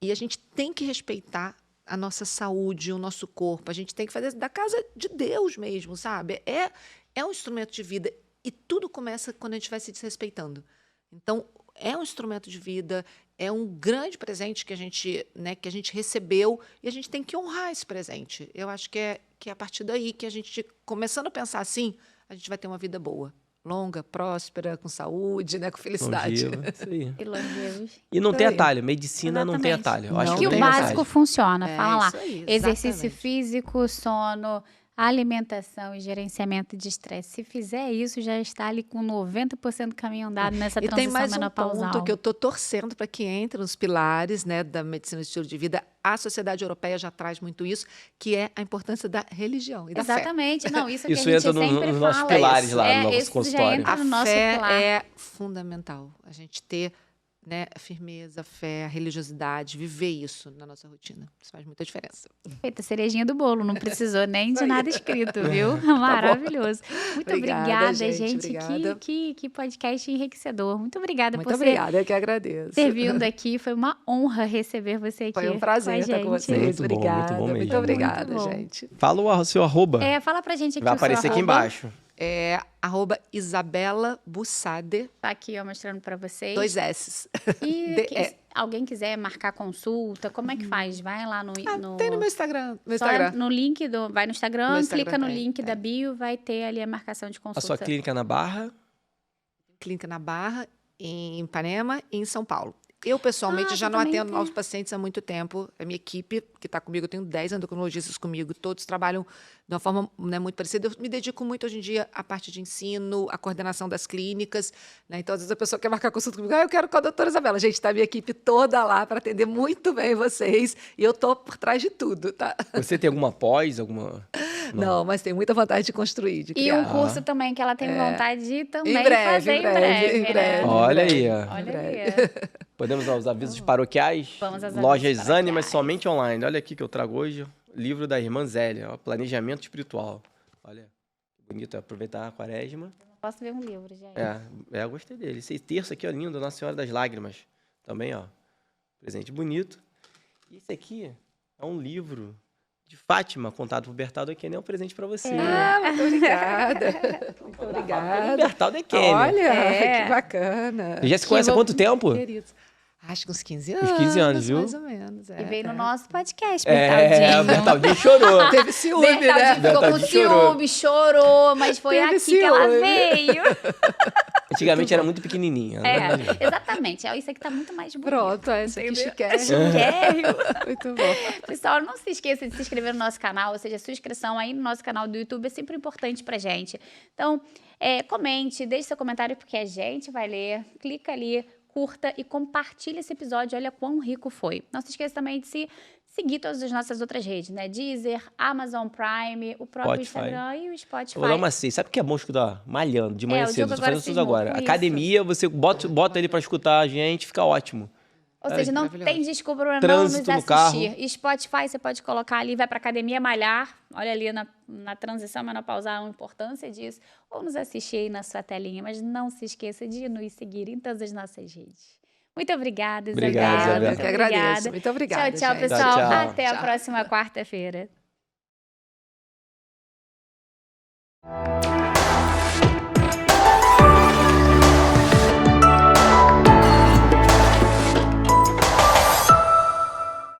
E a gente tem que respeitar a nossa saúde, o nosso corpo. A gente tem que fazer da casa de Deus mesmo, sabe? É um instrumento de vida. E tudo começa quando a gente vai se desrespeitando. Então, é um instrumento de vida, é um grande presente que a gente, né, que a gente recebeu e a gente tem que honrar esse presente. Eu acho que é a partir daí que a gente, começando a pensar assim, a gente vai ter uma vida boa, longa, próspera, com saúde, né, com felicidade. Longeva, isso aí. E longevos. E não tem Aí. atalho. Medicina não tem Exatamente. atalho. Eu acho Não Que o tem básico mensagem. funciona, É fala lá. isso aí, Exercício exatamente. físico, sono, alimentação e gerenciamento de estresse. Se fizer isso, já está ali com 90% do caminho andado nessa E transição tem mais um menopausal. ponto que eu estou torcendo para que entre nos pilares, né, da medicina de estilo de vida. A sociedade europeia já traz muito isso, que é a importância da religião e da fé. Exatamente. Não, isso que Isso a gente entra sempre nos fala. nossos pilares lá no nosso isso já consultório. entra A no nosso fé pilar. é fundamental. A gente ter né, a firmeza, a fé, a religiosidade, viver isso na nossa rotina. Isso faz muita diferença. Feita, cerejinha do bolo, não precisou nem de nada escrito, viu? Maravilhoso. Muito obrigada, gente. Obrigada. Que podcast enriquecedor. Muito obrigada Muito por obrigada, eu que agradeço. ter vindo aqui. Foi uma honra receber você aqui. Foi um prazer estar com vocês. Muito bom, muito Obrigada. bom mesmo. Muito obrigada, Muito bom. gente. Fala o seu arroba. Fala pra gente aqui Vai o seu aparecer aqui arroba. embaixo. É @Isabela Bussade, Tá aqui, ó, mostrando pra vocês. 2 S's. E D-E. alguém quiser marcar consulta, como é que faz? Vai lá no... Tem no meu Instagram. Só no link vai no Instagram, No Instagram clica no tem, link da bio, vai ter ali a marcação de A consulta. sua clínica na Barra. Clínica na Barra, em Ipanema e em São Paulo. Eu, pessoalmente, já você não também atendo tem. novos pacientes há muito tempo. A minha equipe, que está comigo, eu tenho 10 endocrinologistas comigo, todos trabalham de uma forma, né, muito parecida. Eu me dedico muito, hoje em dia, à parte de ensino, à coordenação das clínicas, né? Então, às vezes, a pessoa quer marcar consulta comigo. Eu quero com a doutora Isabela. Gente, está a minha equipe toda lá para atender muito bem vocês. E eu estou por trás de tudo, tá? Você tem alguma pós, alguma... Não, mas tem muita vontade de construir, de E criar. um curso também que ela tem vontade de também Em breve, fazer em breve, em né? breve. Olha aí, ó. Olha aí. Podemos dar os avisos paroquiais? Vamos aos avisos Lojas paroquiais. Ânimas somente online. Olha aqui que eu trago hoje. Livro da irmã Zélia. Ó, Planejamento Espiritual. Olha, que bonito. Aproveitar a quaresma. Posso ver um livro, gente. Eu gostei dele. Esse terço aqui, ó, lindo. Nossa Senhora das Lágrimas. Também, ó. Presente bonito. E esse aqui é um livro de Fátima, contado por Bertaldo Equene. É um presente pra você. Muito obrigada. Muito obrigada. Bertaldo Equene. Olha, que bacana. Você já se conhece há quanto tempo? Queridos. Acho que uns 15 anos. Uns 15 anos, viu? Mais ou menos. E veio no nosso podcast, O Bertaldinho. Bertaldinho chorou. Teve ciúme, né? Bertaldinho ficou com Bertaldinho chorou. ciúme, chorou, mas foi Teve aqui que ela ciúme. veio. Antigamente era muito pequenininha. Exatamente. Isso aqui tá muito mais bonito. Pronto, essa aqui chiquérrimo. Chiquérrimo. Muito bom. Pessoal, não se esqueça de se inscrever no nosso canal, ou seja, a sua inscrição aí no nosso canal do YouTube é sempre importante pra gente. Então, comente, deixe seu comentário porque a gente vai ler, clica ali, curta e compartilha esse episódio, olha quão rico foi. Não se esqueça também de seguir todas as nossas outras redes, né? Deezer, Amazon Prime, o próprio Spotify. Instagram e o Spotify. Eu vou dar uma assim. Sabe o que é bom escutar? Malhando, de manhã o cedo. Diogo Tô agora fazendo tudo cismou agora. com isso. Academia, você bota ele pra escutar a gente, fica ótimo. Ou seja, não maravilhoso. tem desculpa pra não nos Trânsito no assistir. carro. E Spotify você pode colocar ali, vai pra academia malhar, olha ali na transição menopausal a importância disso, ou nos assistir aí na sua telinha, mas não se esqueça de nos seguir em todas as nossas redes. Muito obrigada, Isabela. Obrigado, Isabela. Eu que agradeço. Muito obrigada, Tchau, tchau, gente. pessoal. Tchau, tchau. Até a Tchau. próxima quarta-feira.